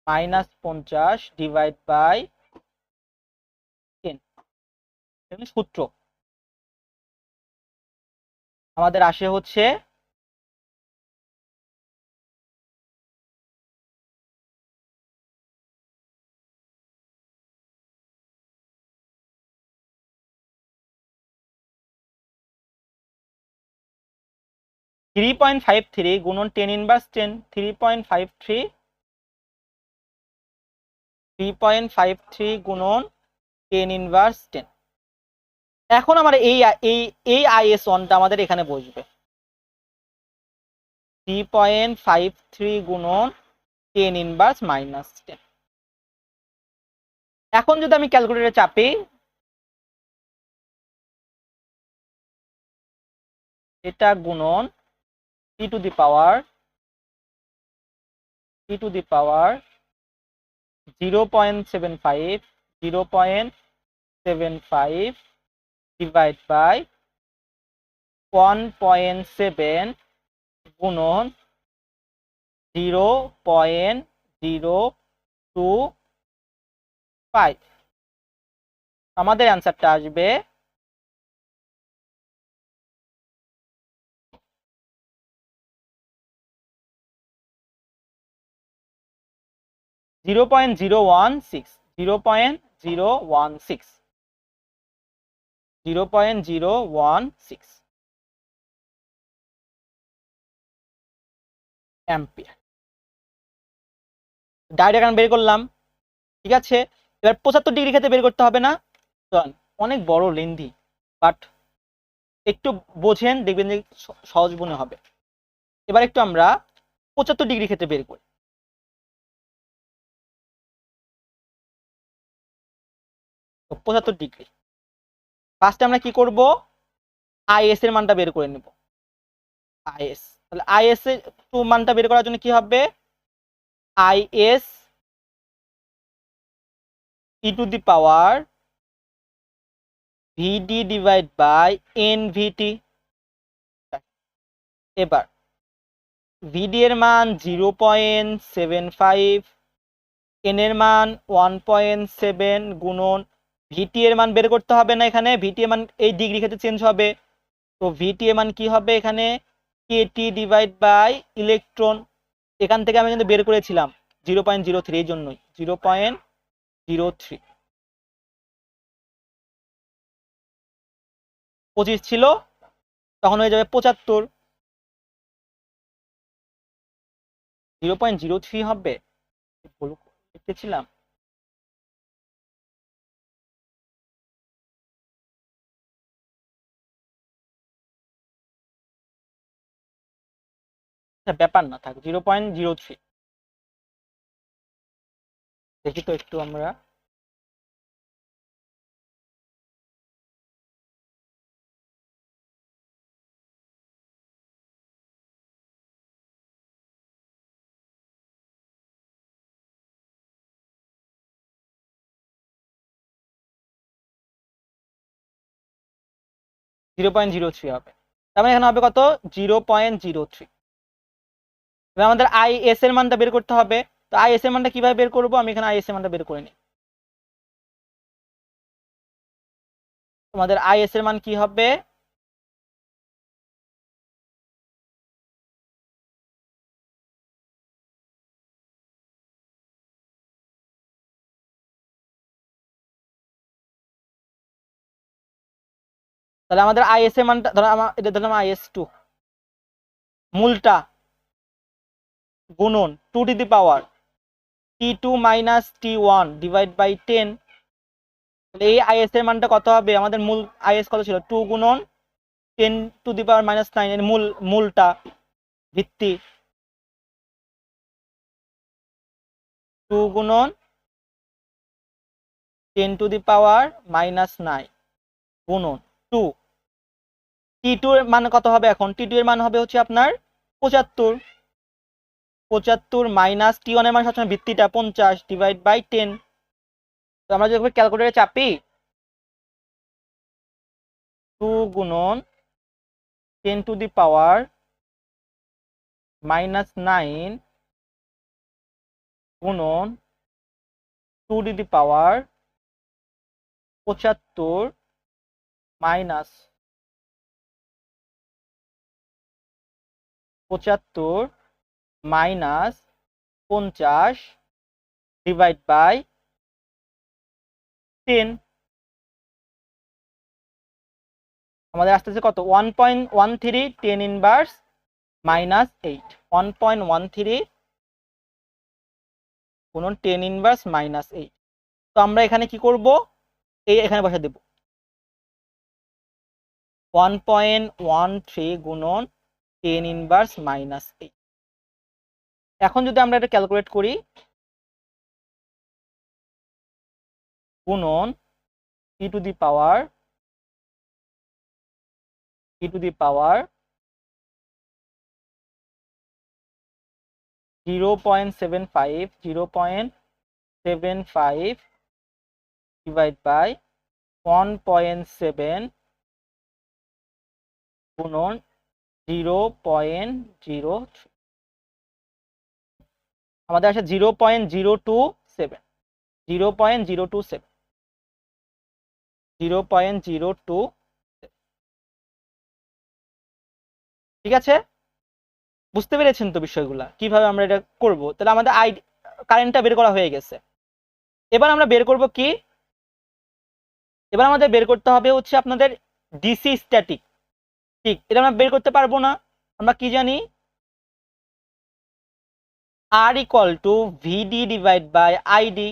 Speaker 1: minus 50 divide by 10। সূত্র আমাদের আসে হচ্ছে 3.53 গুণন 10⁻10। 3.53 গুণন 10⁻10। এখন আমার এই এই এই IS1টা আমাদের এখানে বসবে। 3.53 গুণন 10⁻−10। এখন যদি আমি ক্যালকুলেটরে চাপি, এটা গুণন e to the power 0.75 divide by 1.7 গুণন 0.025। আমাদের অ্যান্সারটা আসবে 0.016। 0.016 অ্যাম্পিয়ার। ডাইরেক্ট বের করলাম, ঠিক আছে। এবার 75 ডিগ্রি ক্ষেত্রে বের করতে হবে না, অনেক বড় লেন্দি, বাট একটু বোঝেন, দেখবেন যে সহজ মনে হবে। এবার একটু আমরা 75 ডিগ্রি ক্ষেত্রে বের করি। 75 ডিগ্রি ফার্স্টে আমরা কি করব, IS এর মানটা বের করে নেব। IS, তাহলে IS এর মানটা বের করার জন্য কি হবে, IS e to the power VD divide by NVT। এবার VD এর মান 0.75, N এর মান 1.7 গুণন VT এর মান বের করতে হবে না, এখানে VT এর মান এই ডিগ্রি ক্ষেত্রে চেঞ্জ হবে, তো VT এর মান কি হবে এখানে, KT ডিভাইড বাই ইলেকট্রন। এখান থেকে আমি কিন্তু বের করেছিলাম 0.03, এই জন্যই 0.03। 25 ছিল, তখন হয়ে যাবে 75। 0.03 হবে, লিখেছিলাম। ব্যাপার না, থাক 0.03। দেখি তো একটু আমরা, জিরো পয়েন্ট জিরো থ্রি হবে। তার মানে এখানে হবে কত, 0.03। এবার আমাদের IS এর মানটা বের করতে হবে। তো IS এর মানটা কিভাবে বের করবো, আমি এখানে IS এর মানটা বের করে নিই। তোমাদের IS এর মান কি হবে, তাহলে আমাদের IS এর মানটা ধরো এটা ধরলাম IS2, মূলটা গুণন 2 to the power T2 minus T1 divide by 10। তাহলে এই IS এর মানটা কত হবে, আমাদের মূল IS কত ছিল, 2 গুণন 10⁻⁹ এর মূলটা ভিত্তি 2 গুণন 10⁻⁻9 গুণন 2। T2 এর মান কত হবে এখন? T2 এর মান হবে হচ্ছে আপনার 75। 75 মাইনাস T1 এর মান সবসময় ভিত্তিটা 50 ডিভাইড বাই 10। তো আমরা যদি ক্যালকুলেটরে চাপি 2 গুণন 10⁻⁻9 গুণন 2⁻75 মাইনাস 75 মাইনাস 50 ডিভাইড বাই 10। আমাদের আসতেছে কত? 1.13 10 ইনভার্স মাইনাস 8। 1.13 গুণন 10 ইনভার্স মাইনাস 8। তো আমরা এখানে কি করব? এখানে বসা দেব 1.13 গুণন 10 ইনভার্স মাইনাস 8। এখন যদি আমরা এটা ক্যালকুলেট করি, গুণন e to the power 0.75 divide by 1.7 গুণন 0.03 আমাদের আসে 0.027। 0.027 ঠিক আছে? বুঝতে পেরেছেন তো বিষয়গুলা কিভাবে আমরা এটা করব? তাহলে আমাদের কারেন্টটা বের করা হয়ে গেছে। এবার আমরা বের করব কি? এবার আমাদের বের করতে হবে হচ্ছে আপনাদের ডিসি স্ট্যাটিক। ঠিক, এটা আমরা বের করতে পারবো না। আমরা কি জানি? R equal to VD divide by ID.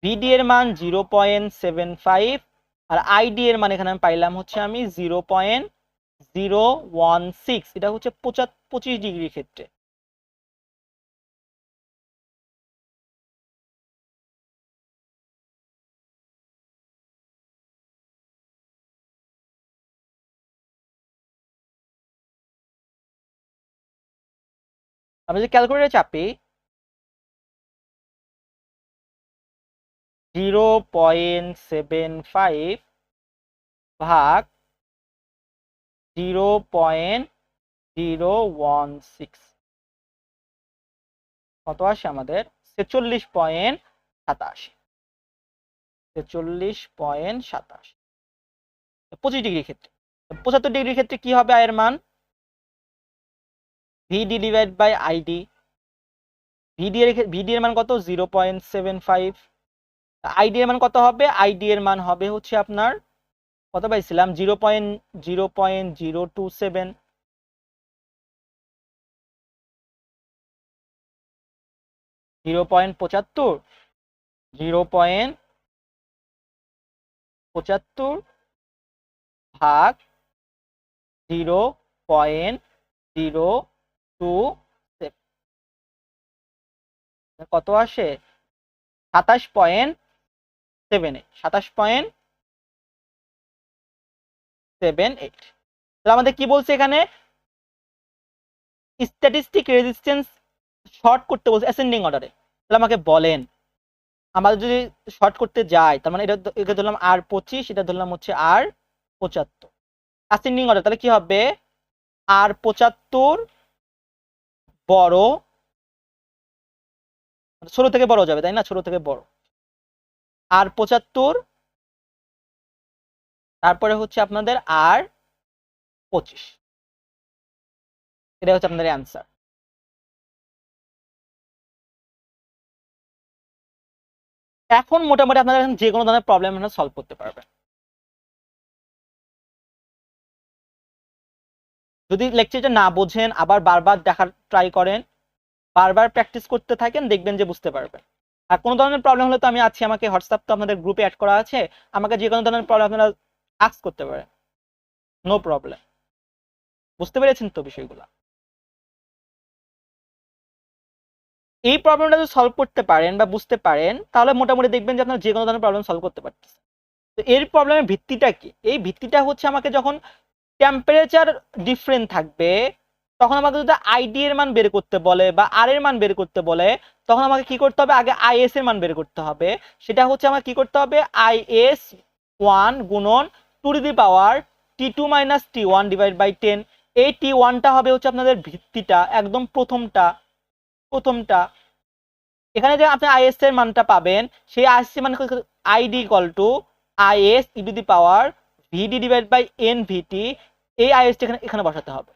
Speaker 1: VD এর মান 0.75 আর আইডি এর মান এখানে আমি পাইলাম হচ্ছে আমি 0.016। এটা হচ্ছে 25 ডিগ্রির ক্ষেত্রে। আমি যদি ক্যালকুলেটরে চাপি 0.75 ভাগ 0.016 কত আসে আমাদের? 46.87। 46.87 25 ডিগ্রির ক্ষেত্রে। 75 ডিগ্রির ক্ষেত্রে কি হবে আয়ের মান? ভিডি ডিভাইড বাই আইডি। ভিডি এর মান কত? 0.75। আইডি এর মান কত হবে? আইডি এর মান হবে হচ্ছে আপনার কত পাইছিলাম? 0.027। 0.75 0.75 ভাগ 0.027 কত আসে? 27.78। 27.78। তাহলে আমাদের কি বলছে এখানে? স্ট্যাটিস্টিক রেজিস্ট্যান্স শর্ট করতে বলছে অ্যাসেন্ডিং অর্ডারে। তাহলে আমাকে বলেন, আমরা যদি শর্ট করতে যাই, তার মানে এটা ধরলাম R25, এটা ধরলাম হচ্ছে R75 অ্যাসেন্ডিং অর্ডার। তাহলে কি হবে? R75 বড়, ছোট থেকে বড় যাবে, তাই না? ছোট থেকে বড়। R75 তারপরে হচ্ছে আপনাদের R25। এটা হচ্ছে আপনাদের অ্যান্সার। এখন মোটামুটি আপনারা যে কোনো ধরনের প্রবলেম আপনারা সলভ করতে পারবেন। যদি লেকচারটা না বোঝেন, আবার বারবার দেখার ট্রাই করেন, বারবার প্র্যাকটিস করতে থাকেন, দেখবেন যে বুঝতে পারবেন। আর কোনো ধরনের প্রবলেম হলে তো আমি আছি, আমাকে হোয়াটসঅ্যাপ তো আপনাদের গ্রুপে অ্যাড করা আছে, আমাকে যে কোনো ধরনের প্রবলেম আপনারা আস্ক করতে পারেন, নো প্রবলেম। বুঝতে পেরেছেন তো বিষয়গুলো? এই প্রবলেমটা যদি সলভ করতে পারেন বা বুঝতে পারেন তাহলে মোটামুটি দেখবেন যে আপনার যে কোনো ধরনের প্রবলেম সলভ করতে পারতেছে। তো এর প্রবলেমের ভিত্তিটা কি? এই ভিত্তিটা হচ্ছে আমাকে যখন টেম্পারেচার ডিফারেন্ট থাকবে তখন আমাকে যদি আইডি এর মান বের করতে বলে বা আর এর মান বের করতে বলে তখন আমাকে কি করতে হবে? আগে আইএস এর মান বের করতে হবে। সেটা হচ্ছে আমাকে কি করতে হবে? আইএস 1 গুণন two to the power T2 minus T1 divide by 10। এই T1টা হবে হচ্ছে আপনাদের ভিত্তিটা, একদম প্রথমটা। এখানে যে আপনি আইএস এর মানটা পাবেন সেই আইএস এর মান ID equal to IS E to the power VD divide by N VT. এই আইএসটা এখানে বসাতে হবে।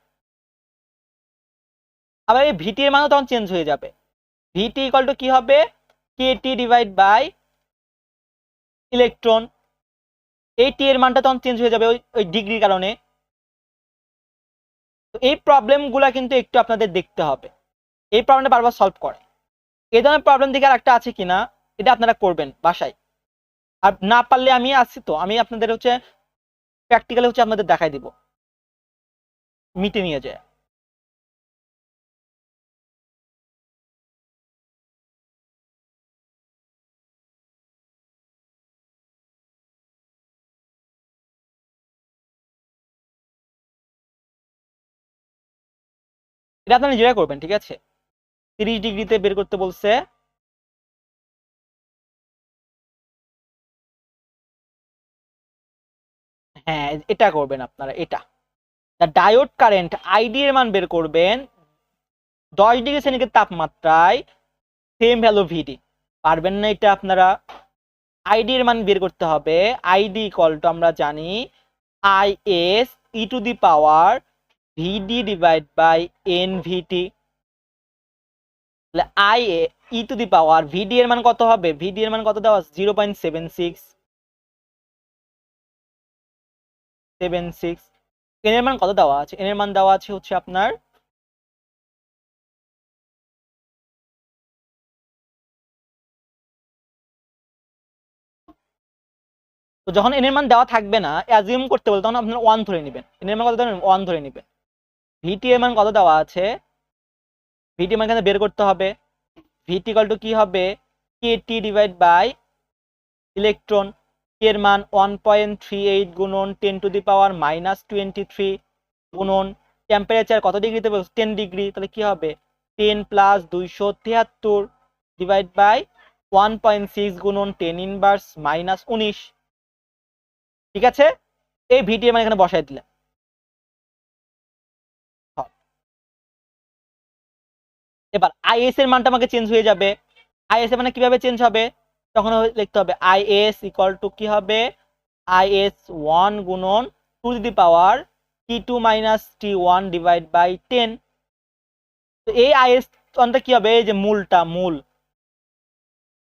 Speaker 1: আবার এই ভিটি এর মানও তখন চেঞ্জ হয়ে যাবে। ভিটি ইকুয়াল টু কি হবে? KT divide by electron. এই টি এর মানটা তখন চেঞ্জ হয়ে যাবে ওই ডিগ্রির কারণে। তো এই প্রবলেমগুলা কিন্তু একটু আপনাদের দেখতে হবে, এই প্রবলেমটা বারবার সলভ করে। এই ধরনের প্রবলেম দিকে আর একটা আছে কিনা এটা আপনারা করবেন বাসায়। আর না পারলে আমি আছি তো, আমি আপনাদের হচ্ছে প্র্যাকটিক্যালি হচ্ছে আপনাদের দেখাই দিব মিটে নিয়ে যায়। এটা আপনারা নিজেরা করবেন, ঠিক আছে? 30 ডিগ্রিতে বের করতে বলছে। হ্যাঁ, এটা করবেন আপনারা। এটা ডায়োড কারেন্ট আইডি এর মান বের করবেন 10 ডিগ্রি সেন্টিগ্রেড তাপমাত্রায়, সেম ভ্যালু ভিডি। পারবেন না এটা আপনারা? আইডি এর মান বের করতে হবে। আইডি ইকুয়াল টু আমরা জানি IS E to the power VD divide by N VT. তাহলে I E to the power ভিডি এর মান কত হবে? ভিডি এর মান কত দেওয়া? 0.76 এন এর মান কত দেওয়া আছে? এন এর মান দেওয়া আছে হচ্ছে আপনার তো যখন এন এর মান দেওয়া থাকবে না, অ্যাজিউম করতে বলে, তখন আপনারা 1 ধরে নেবেন। এন এর মান কত ধরেন? 1 ধরে নেবেন। ভিটি এর মান কত দেওয়া আছে? ভিটি মান এখানে বের করতে হবে। ভিটি ইকুয়াল টু কি হবে? KT divide by electron. K এর মান 1.38 গুণন 10 টু দি পাওয়ার মাইনাস 23 গুণন টেম্পারেচার কত ডিগ্রিতে? 10 ডিগ্রি। তাহলে কি হবে? 10 প্লাস 273 ডিভাইড বাই 1.6 গুণন 10 ইনভার্স মাইনাস 19। ঠিক আছে? এই ভিটি এর মান এখানে বসাই দিলাম। এবার আইএস এর মানটা আমাকে চেঞ্জ হয়ে যাবে। আইএস এর মানে কিভাবে চেঞ্জ হবে? তখন লিখতে হবে আইএস ইকুয়াল টু কি হবে? আইএস 1 গুণন two to the power T2 minus T1 divide by 10। তো এই আইএস মানটা কি হবে? এই যে মূল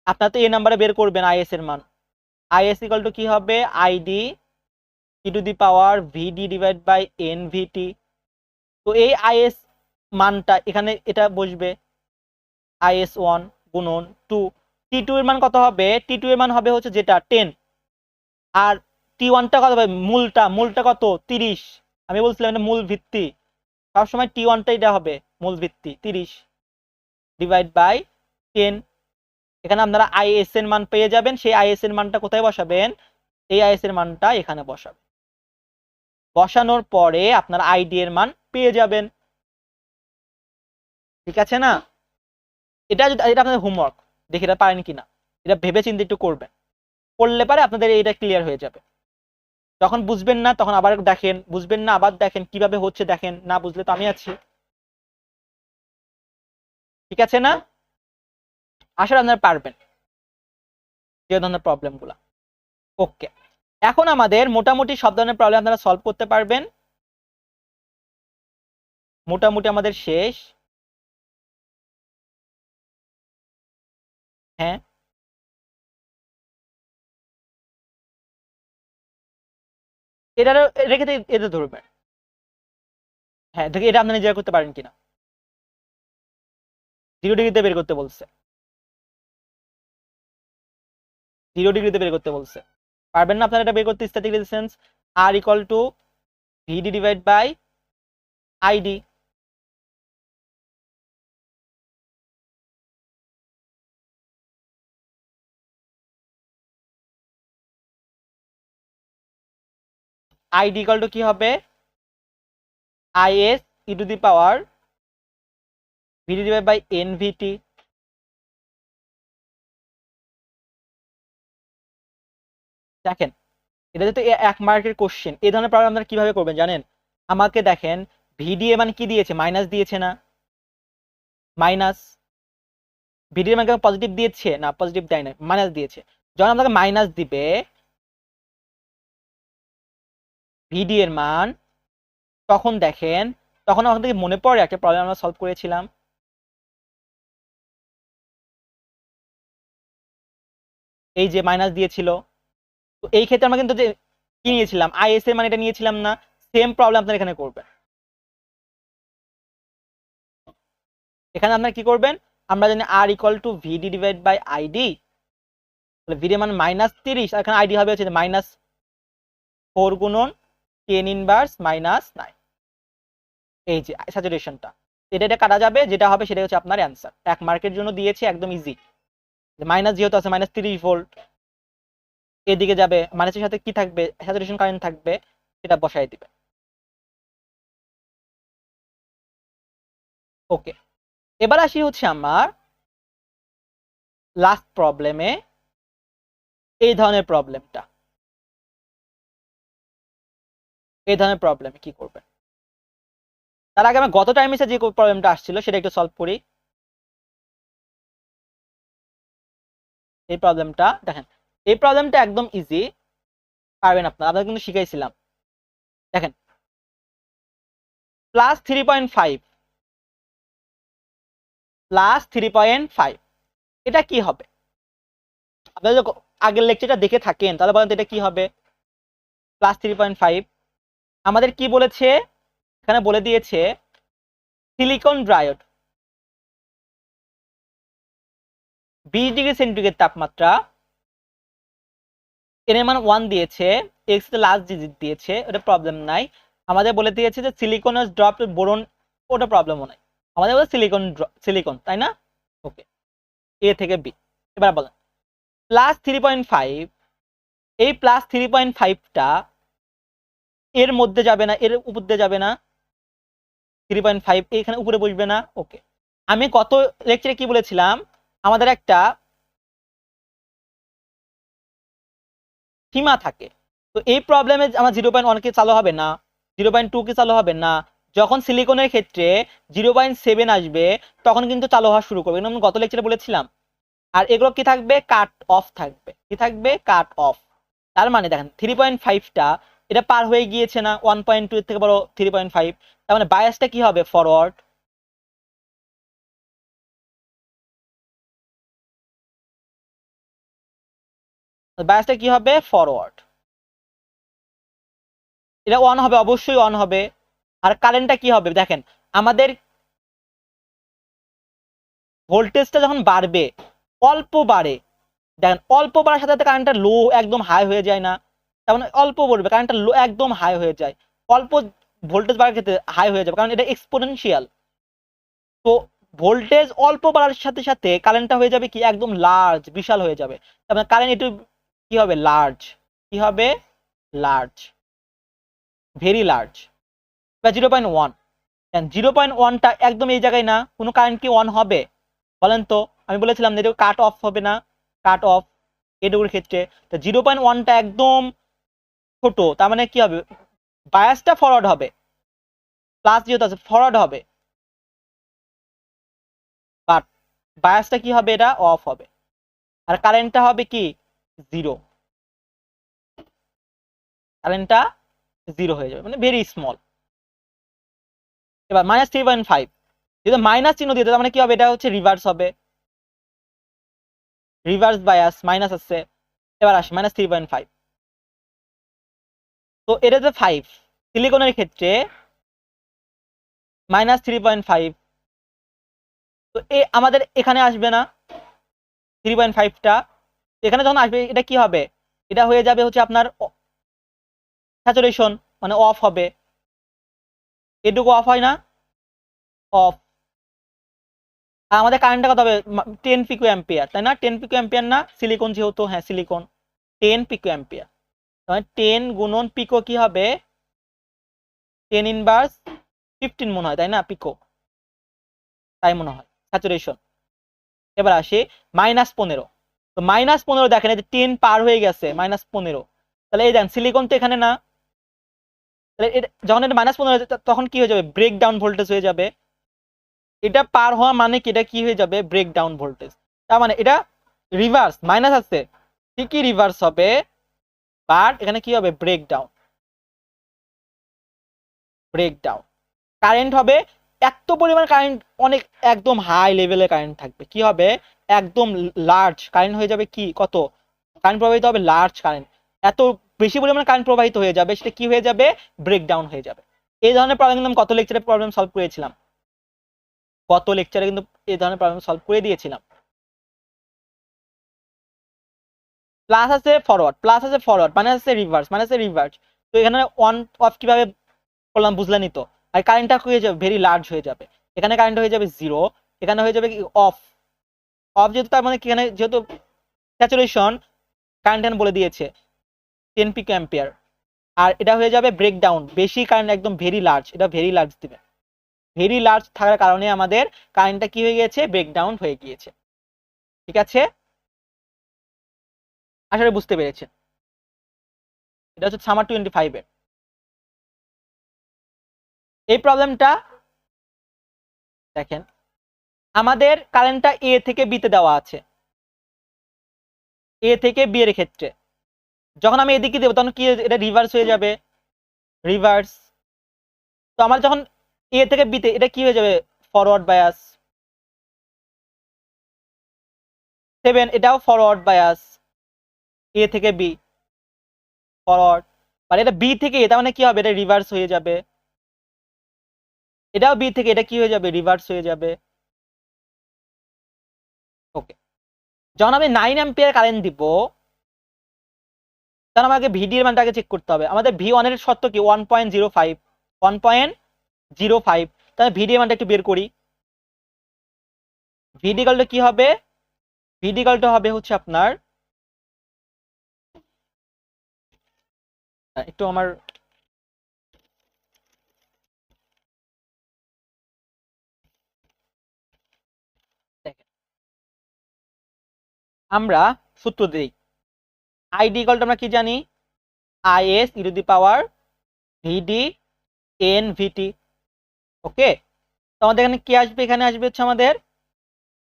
Speaker 1: আপনারা তো এই নাম্বারে বের করবেন আইএস এর মান। আইএস ইকুয়াল টু কি হবে? ID e to the power VD divide by N VT. তো এই আইএস মানটা এখানে এটা বসবে আইএস 1 গুণন 2। T2 এর মান কত হবে? T2 এর মান হবে হচ্ছে যেটা 10। আর T1টা কত হবে? মূলটা কত? 30। আমি বলছিলাম এটা মূল ভিত্তি, সবসময় T1টা এটা হবে মূল ভিত্তি 30 ডিভাইড বাই 10। এখানে আপনারা আইএস এর মান পেয়ে যাবেন। সেই আইএস এর মানটা কোথায় বসাবেন? এই আইএস এর মানটা এখানে বসাবেন। বসানোর পরে আপনারা আইডি এর মান পেয়ে যাবেন। ঠিক আছে না? এটা আপনাদের হোমওয়ার্ক, দেখে এটা পারেন কিনা এটা ভেবে চিন্তে একটু করবেন। করলে পারে আপনাদের এটা ক্লিয়ার হয়ে যাবে। যখন বুঝবেন না তখন আবার দেখেন, বুঝবেন না আবার দেখেন, কিভাবে হচ্ছে দেখেন, না বুঝলে তো আমি আছি। ঠিক আছে না? আসলে আপনারা পারবেন যে ধরনের প্রবলেম গুলা। ওকে, এখন আমাদের মোটামুটি সব ধরনের প্রবলেম আপনারা সলভ করতে পারবেন। মোটামুটি আমাদের শেষ। হ্যাঁ, এটা রেখে এটা ধরবেন। হ্যাঁ, দেখি এটা আপনি নিজে করতে পারেন কিনা। 0 ডিগ্রিতে বের করতে বলছে, 0 ডিগ্রিতে বের করতে বলছে। পারবেন না আপনারা এটা বের করতে? Static resistance R equal to VD divide by ID. ID equal to কি হবে IS E to the power VD divide by NVT. দেখেন এটা যেহেতু 1 মার্কের কোশ্চেন, এই ধরনের প্রবলেম আপনারা কিভাবে করবেন জানেন? আমাকে দেখেন ভিডিএ মানে কি দিয়েছে, মাইনাস দিয়েছে না, মাইনাস। ভিডিএ মানে পজিটিভ দিয়েছে না, পজিটিভ দেয় না, মাইনাস দিয়েছে। যখন আপনাকে মাইনাস দিবে ভিডি এর মান, তখন দেখেন, তখন আমাদের থেকে মনে পড়ে একটা প্রবলেম আমরা সলভ করেছিলাম। এই যে মাইনাস দিয়েছিল, তো এই ক্ষেত্রে আমরা কিন্তু যে কি নিয়েছিলাম, আইএস এর মানে এটা নিয়েছিলাম না। সেম প্রবলেম আপনারা এখানে করবেন। এখানে আপনারা কি করবেন, আমরা জানি আর equal to VD divide by ID, তাহলে ভিডি মান -30, আর এখানে আইডি হবে হচ্ছে -4 গুণন 10 ইনভার্স -9। এই যে স্যাচুরেশনটা, এটা কাটা যাবে, যেটা হবে সেটা হচ্ছে আপনার অ্যান্সার। 1 মার্কের জন্য দিয়েছে, একদম ইজি। মাইনাস যেহেতু আছে -30 ভোল্ট, এদিকে যাবে, মাইনাসের সাথে কি থাকবে, স্যাচুরেশন কারেন্ট থাকবে, সেটা বসাই দিবে। ওকে, এবার আসি হচ্ছে আমার লাস্ট প্রবলেমে, এই ধরনের প্রবলেমটা। এই ধরনের প্রবলেমে কি করবেন, তার আগে আমি গত টাইমে যে প্রবলেমটা আসছিল সেটা একটু সলভ করি। এই প্রবলেমটা দেখেন, এই প্রবলেমটা একদম ইজি, পারবেন আপনারা, আপনাদের কিন্তু শিখাইছিলাম। দেখেন +3.5 +3.5 এটা কি হবে? আপনারা যদি আগের লেকচারটা দেখে থাকেন তাহলে বলেন তো এটা কি হবে। +3.5 আমাদের কি বলেছে, এখানে বলে দিয়েছে সিলিকন ডায়োড 20 ডিগ্রি সেন্টিগ্রেড তাপমাত্রা, এর মান 1 দিয়েছে, এক্স তে লাস্ট ডিজিট দিয়েছে, ওটা প্রবলেম নাই। আমাদের বলে দিয়েছে যে সিলিকনের ড্রপ বোরন, ওটা প্রবলেমও নাই। আমাদের বলে সিলিকন সিলিকন, তাই না? ওকে, এ থেকে বি। এবার বলেন +3.5, এই +3.5টা এর মধ্যে যাবে না, এর উপর দিয়ে যাবে না, 3.5 এখানে উপরে বসবে না। ওকে, আমি কত লেকচারে কি বলেছিলাম, আমাদের একটা সীমা থাকে। তো এই প্রবলেমে আমার 0.1 কি চালু হবে না, 0.2 কি চালু হবে না। যখন সিলিকনের ক্ষেত্রে 0.7 আসবে তখন কিন্তু চালু হওয়া শুরু করবে, আমি গত লেকচারে বলেছিলাম। আর এগুলো কি থাকবে, কাট অফ থাকবে। কি থাকবে, কাট অফ। তার মানে দেখেন 3.5টা এটা পার হয়ে গিয়েছে না, 1.2 এর থেকে বড় 3.5, তার মানে বায়াসটা কি হবে, ফরওয়ার্ড। বায়াসটা কি হবে, ফরওয়ার্ড। এটা অন হবে, অবশ্যই অন হবে। আর কারেন্টটা কি হবে, দেখেন আমাদের ভোল্টেজটা যখন বাড়বে, অল্প বাড়ে, দেখেন অল্প বাড়ার সাথে সাথে কারেন্টটা লো একদম হাই হয়ে যায় না, তার মানে অল্প বাড়বে কারেন্টটা লো একদম হাই হয়ে যায়, অল্প ভোল্টেজ বাড়ার ক্ষেত্রে হাই হয়ে যাবে, কারণ এটা এক্সপোনেনশিয়াল। তো ভোল্টেজ অল্প বাড়ার সাথে সাথে কারেন্টটা হয়ে যাবে কি, একদম লার্জ, বিশাল হয়ে যাবে। তার মানে কারেন্ট একটু কি হবে, লার্জ। কি হবে, লার্জ, ভেরি লার্জ। বা 0.1, 0.1টা একদম এই জায়গায় না, কোনো কারেন্ট কি অন হবে বলেন তো? আমি বলেছিলাম এটা কাট অফ হবে না, কাট অফ এটুকুর ক্ষেত্রে। তো 0.1টা একদম ছোট, তার মানে কি হবে, বায়াসটা ফরওয়ার্ড হবে, প্লাস যেহেতু আছে ফরওয়ার্ড হবে, বাট বায়াসটা কি হবে, এটা অফ হবে। আর কারেন্টটা হবে কি, জিরো, কারেন্টটা জিরো হয়ে যাবে, মানে ভেরি স্মল। এবার -3.5, যদি মাইনাস চিহ্ন দিয়ে তার মানে কি হবে, এটা হচ্ছে রিভার্স হবে, রিভার্স বায়াস, মাইনাস আছে। এবার আসি -3.5, তো এটা যে 5 সিলিকনের ক্ষেত্রে -3.5, তো আমাদের এখানে আসবে না 3.5টা, এখানে যখন আসবে এটা কি হবে, এটা হয়ে যাবে হচ্ছে আপনার স্যাচুরেশন, মানে অফ হবে। এটুকু অফ হয় না, অফ। আর আমাদের কারেন্টটা কত হবে, 10 পিকো অ্যাম্পিয়ার, তাই না? 10 পিকো অ্যাম্পিয়ার না, সিলিকন যেহেতু, হ্যাঁ সিলিকন, 10 পিকো অ্যাম্পিয়ার। 10 গুণন পিকো কি হবে 10 ইনভার্স 15 মনে হয়, তাই না? পিকো, তাই মনে হয় স্যাচুরেশন। এবার আসি -15। তো -15 দেখেন এই যে 10 পার হয়ে গেছে, -15। তাহলে এই দেখেন সিলিকন তো এখানে না, তাহলে যখন এটা -15 তখন কি হয়ে যাবে? ব্রেক ডাউন ভোল্টেজ হয়ে যাবে। এটা পার হওয়া মানে কি, এটা কি হয়ে যাবে? Breakdown voltage. তার মানে এটা রিভার্স, মাইনাস আছে ঠিকই রিভার্স হবে, বাট এখানে কি হবে? Breakdown. Breakdown current হবে এত পরিমাণ কারেন্ট, অনেক একদম হাই লেভেলের কারেন্ট থাকবে। কি হবে? একদম লার্জ কারেন্ট হয়ে যাবে। কি কত কারেন্ট প্রবাহিত হবে? Large current. এত বেশি পরিমাণ কারেন্ট প্রবাহিত হয়ে যাবে, সেটা কি হয়ে যাবে? ব্রেকডাউন হয়ে যাবে। এই ধরনের প্রবলেম কিন্তু কত লেকচারে প্রবলেম সলভ করেছিলাম, কত লেকচারে কিন্তু এই ধরনের প্রবলেম সলভ করে দিয়েছিলাম। প্লাস আছে ফরওয়ার্ড, প্লাস আছে ফরওয়ার্ড, মানে আছে রিভার্স, মানে আছে রিভার্স। তো এখানে অন অফ কিভাবে করলাম বুঝলেনই তো। আর কারেন্টটা হয়ে যাবে ভেরি লার্জ হয়ে যাবে, এখানে কারেন্ট হয়ে যাবে 0, এখানে হয়ে যাবে কি অফ। অফ যেহেতু, তার মানে কি এখানে যেহেতু স্যাচুরেশন, কারেন্ট বলে দিয়েছে 10 পিকো অ্যাম্পিয়ার। আর এটা হয়ে যাবে ব্রেকডাউন, বেশি কারেন্ট একদম ভেরি লার্জ, এটা ভেরি লার্জ দিবে। ভেরি লার্জ থাকার কারণে আমাদের কারেন্টটা কি হয়ে গিয়েছে? ব্রেকডাউন হয়ে গিয়েছে। ঠিক আছে, আসলে বুঝতে পেরেছেন। এটা হচ্ছে সামার 25 এর এই প্রবলেমটা। দেখেন আমাদের কারেন্টটা এ থেকে বি তে দেওয়া আছে, এ থেকে বি এর ক্ষেত্রে যখন আমি এদিকে দেবো তখন কি এটা রিভার্স হয়ে যাবে, রিভার্স। তো আমার যখন এ থেকে বি তে, এটা কি হয়ে যাবে? Forward bias. 7 এটাও ফরওয়ার্ড বায়াস, এ থেকে বি ফরওয়ার্ড। মানে এটা বি থেকে এ, তার মানে কি হবে? এটা রিভার্স হয়ে যাবে। এটাও বি থেকে, এটা কি হয়ে যাবে? রিভার্স হয়ে যাবে। ওকে, যখন আমি 9 অ্যাম্পিয়ার কারেন্ট দিব তখন আমাকে ভিডি এর মানটাকে চেক করতে হবে। আমাদের V1 এর শর্ত কি? 1.05, 1.05। তাহলে ভিডি এর মানটা একটু বের করি। ভিডি ইকুয়াল টু কি হবে? ভিডি ইকুয়াল টু হবে হচ্ছে আপনার, একটু আমার আমরা সূত্র দিই। আইডি ইকুয়াল টু আমরা কি জানি? IS E to the power VD n VT. Okay, তো আমাদের এখানে কি আসবে? এখানে আসবে হচ্ছে আমাদের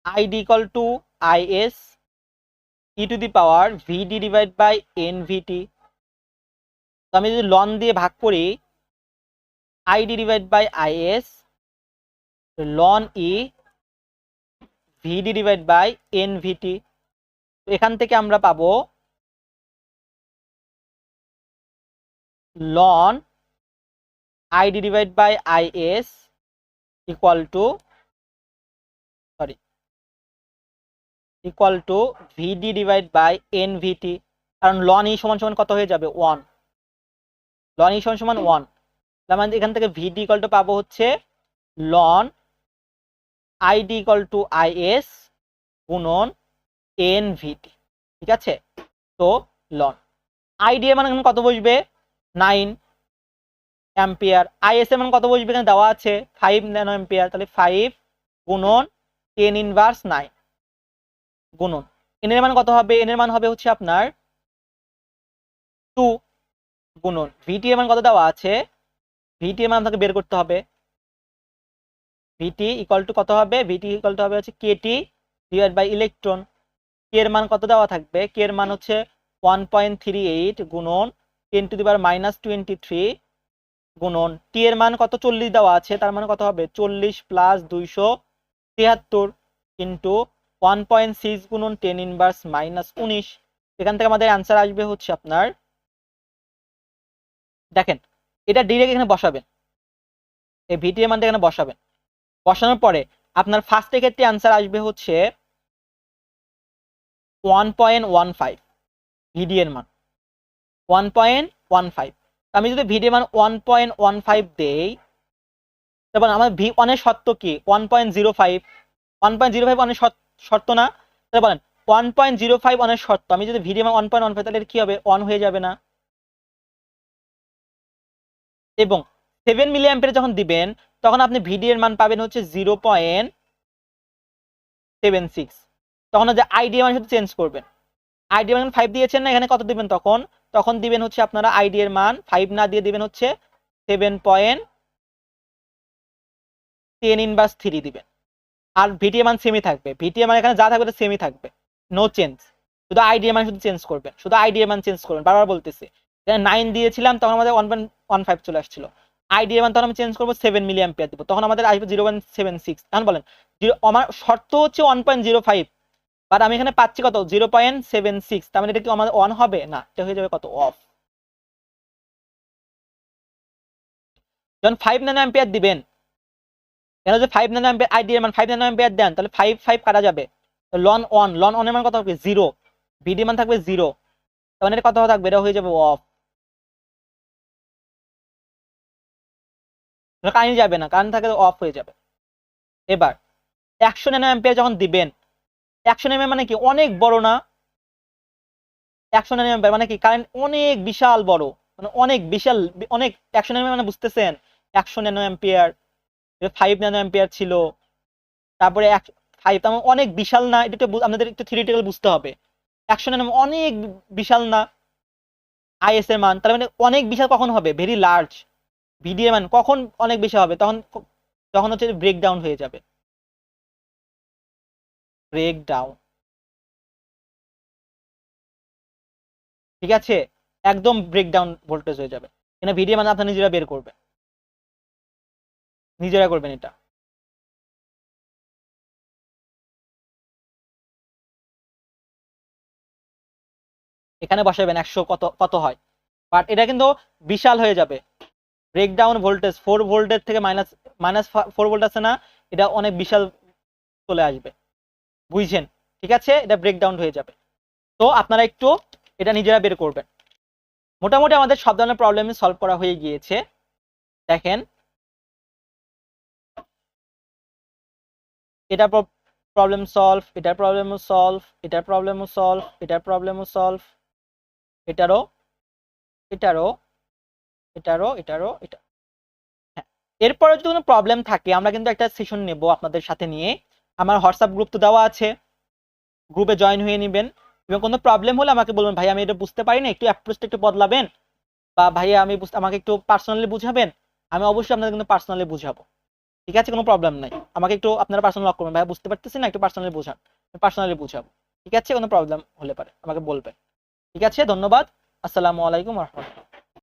Speaker 1: ID equal to IS E to the power VD divide by N VT. তো আমি যদি লন দিয়ে ভাগ করি, ID divide by IS ln e VD divide by N VT. এখান থেকে আমরা পাবো ln ID divide by IS equal to, sorry, equal to VD divide by N ভিটি। কারণ লন ই সমান সমান কত হয়ে যাবে? 1। লন ই সমান সমান 1। তাহলে এখান থেকে ভিডি ইকুয়াল টু পাবো হচ্ছে লন আইডি ইকুয়াল টু আইএস গুণন এন ভিটি। ঠিক আছে, তো লন আইডি এর মান এখানে কত বসবে? 9 অ্যাম্পিয়ার। আইএস এর মান কত বসবে? এখানে দেওয়া আছে 5 ন্যানো অ্যাম্পিয়ার। তাহলে 5 গুণন 10 ইনভার্স 9 গুণন এন এর মান কত হবে? এন এর মান হবে হচ্ছে আপনার 2 গুণন ভিটি এর মান কত দেওয়া আছে? ভিটি এর মান আপনাকে বের করতে হবে। ভিটি ইকুয়াল টু কত হবে? ভিটি ইকুয়াল টু হবে হচ্ছে KT divide by electron. K এর মান কত দেওয়া থাকবে? কে এর মান হচ্ছে 1.38 গুণন 10 টু দি পাওয়ার -23 গুণন টি এর মান কত? 40 দেওয়া আছে, তার মানে কত হবে? 40 প্লাস 273 ইন্টু 1.6 গুণন 10 ইনভার্স -19। এখান থেকে আমাদের অ্যান্সার আসবে হচ্ছে আপনার, দেখেন এটা ডিরেক্ট এখানে বসাবেন, এই ভিটি এর মানটা এখানে বসাবেন। বসানোর পরে আপনার ফার্স্টের ক্ষেত্রে অ্যান্সার আসবে হচ্ছে 1.15 ভিডি এর মান 1.15। আমি যদি ভিডি এর মান 1.15 দেই, তারপর আমার V1 এর শর্ত কি? 1.05। 1.05 অনেক শর্ত না? তাহলে বলেন 1.05 অনেক শর্ত। আমি যদি ভিডি এর মান 1.15, তাহলে কি হবে? 1 হয়ে যাবে না? এবং 7 মিলি অ্যাম্পিয়ার যখন দিবেন তখন আপনি ভিডি এর মান পাবেন হচ্ছে 0.76। তখন যে আইডি এর মান শুধু চেঞ্জ করবেন, আইডি এর মান 5 দিয়েছেন না, এখানে কত দিবেন তখন, তখন দিবেন হচ্ছে আপনারা আইডি এর মান 5 না দিয়ে দিবেন হচ্ছে 7.10 দিবেন। আর ভিটি এর মান সেমই থাকবে, ভিটি এর মান এখানে যা থাকবে সেমই থাকবে, নো চেঞ্জ, শুধু আইডি এর মান শুধু চেঞ্জ করবেন, শুধু আইডি এর মান চেঞ্জ করবেন, বারবার বলতেছি। এখানে 9 দিয়েছিলাম তখন আমাদের 1.15 চলে আসছিল, আইডি এর মান তখন আমি চেঞ্জ করবো 7 মিলি অ্যাম্পিয়ার দিব, তখন আমাদের আসবে 0.76। এখন বলেন আমার শর্ত হচ্ছে 1.05, বাট আমি এখানে পাচ্ছি কত 0.76, তার মানে এটা কি আমাদের অন হবে না, এটা হয়ে যাবে কত অফ। যখন 5 ন্যানো অ্যাম্পিয়ার দিবেন, কেন যে 5 ন্যানো অ্যাম্পিয়ার আইডি এর মান 5 ন্যানো অ্যাম্পিয়ার দেন, তাহলে 5 কাটা যাবে, লন অনের মান কত হবে 0, ভিডি মান থাকবে 0, তখন এটা কত থাকবে, এটা হয়ে যাবে অফ, কারেন্ট যাবে না, কারেন্ট থাকে অফ হয়ে যাবে। এবার 100 ন্যানো অ্যাম্পিয়ার যখন দিবেন, 100 ন্যানো মানে কি অনেক বড় না, 100 ন্যানো অ্যাম্পিয়ার মানে কি কারেন্ট অনেক বিশাল বড়, মানে অনেক বিশাল, অনেক 100 ন্যানো মানে বুঝতেছেন, 100 ন্যানো অ্যাম্পিয়ার, 5 ন্যানো অ্যাম্পিয়ার ছিল, তারপরে 5 তার মানে অনেক বিশাল না, এটা একটু আপনাদের একটু থিওরিটিক্যাল বুঝতে হবে, 100 ন্যানো অনেক বিশাল না আইএস এর মান, তার মানে অনেক বিশাল কখন হবে, ভেরি লার্জ, ভিডি এর মান কখন অনেক বেশি হবে, তখন তখন হচ্ছে ব্রেকডাউন হয়ে যাবে, ব্রেকডাউন, ঠিক আছে, একদম ব্রেকডাউন ভোল্টেজ হয়ে যাবে, এখানে ভিডিও মানে আপনারা নিজেরা বের করবেন, নিজেরা করবেন এটা। এখানে বসাবেন 100 কত কত হয়, বাট এটা কিন্তু বিশাল হয়ে যাবে, ব্রেকডাউন ভোল্টেজ 4 ভোল্টের থেকে মাইনাস মাইনাস 4 ভোল্ট আছে না, এটা অনেক বিশাল চলে আসবে, বুঝছেন, ঠিক আছে, এটা ব্রেকডাউন হয়ে যাবে। তো আপনারা একটু এটা নিজেরা বের করবেন। মোটামুটি আমাদের সব ধরনের প্রবলেম সলভ করা হয়ে গিয়েছে, দেখেন এটা প্রবলেম সলভ, এটার প্রবলেমও সলভ, এটার প্রবলেমও সলভ, এটার প্রবলেমও সলভ, এটারও এটারও এটারও এটারও এটা। হ্যাঁ, এরপরে যদি কোনো প্রবলেম থাকে আমরা কিন্তু একটা সেশন নেব আপনাদের সাথে নিয়ে, আমার হোয়াটসঅ্যাপ গ্রুপ তো দেওয়া আছে, গ্রুপে জয়েন হয়ে নেবেন, এবং কোনো প্রবলেম হলে আমাকে বলবেন ভাই আমি এটা বুঝতে পারি না, একটু অ্যাপ্রোচটা একটু বদলাবেন, বা ভাইয়া আমি আমাকে একটু পার্সোনালি বুঝাবেন, আমি অবশ্যই আপনাদের কিন্তু পার্সোনালি বুঝাবো, ঠিক আছে, কোনো প্রবলেম নাই, আমাকে একটু আপনারা পার্সোনালি লক করবেন, ভাইয়া বুঝতে পারতেছি না, একটু পার্সোনালি বুঝান, আমি পার্সোনালি বুঝাবো, ঠিক আছে, কোনো প্রবলেম হলে পারে আমাকে বলবেন, ঠিক আছে, ধন্যবাদ, আসসালামু আলাইকুম ওয়া রাহমাতুল্লাহ।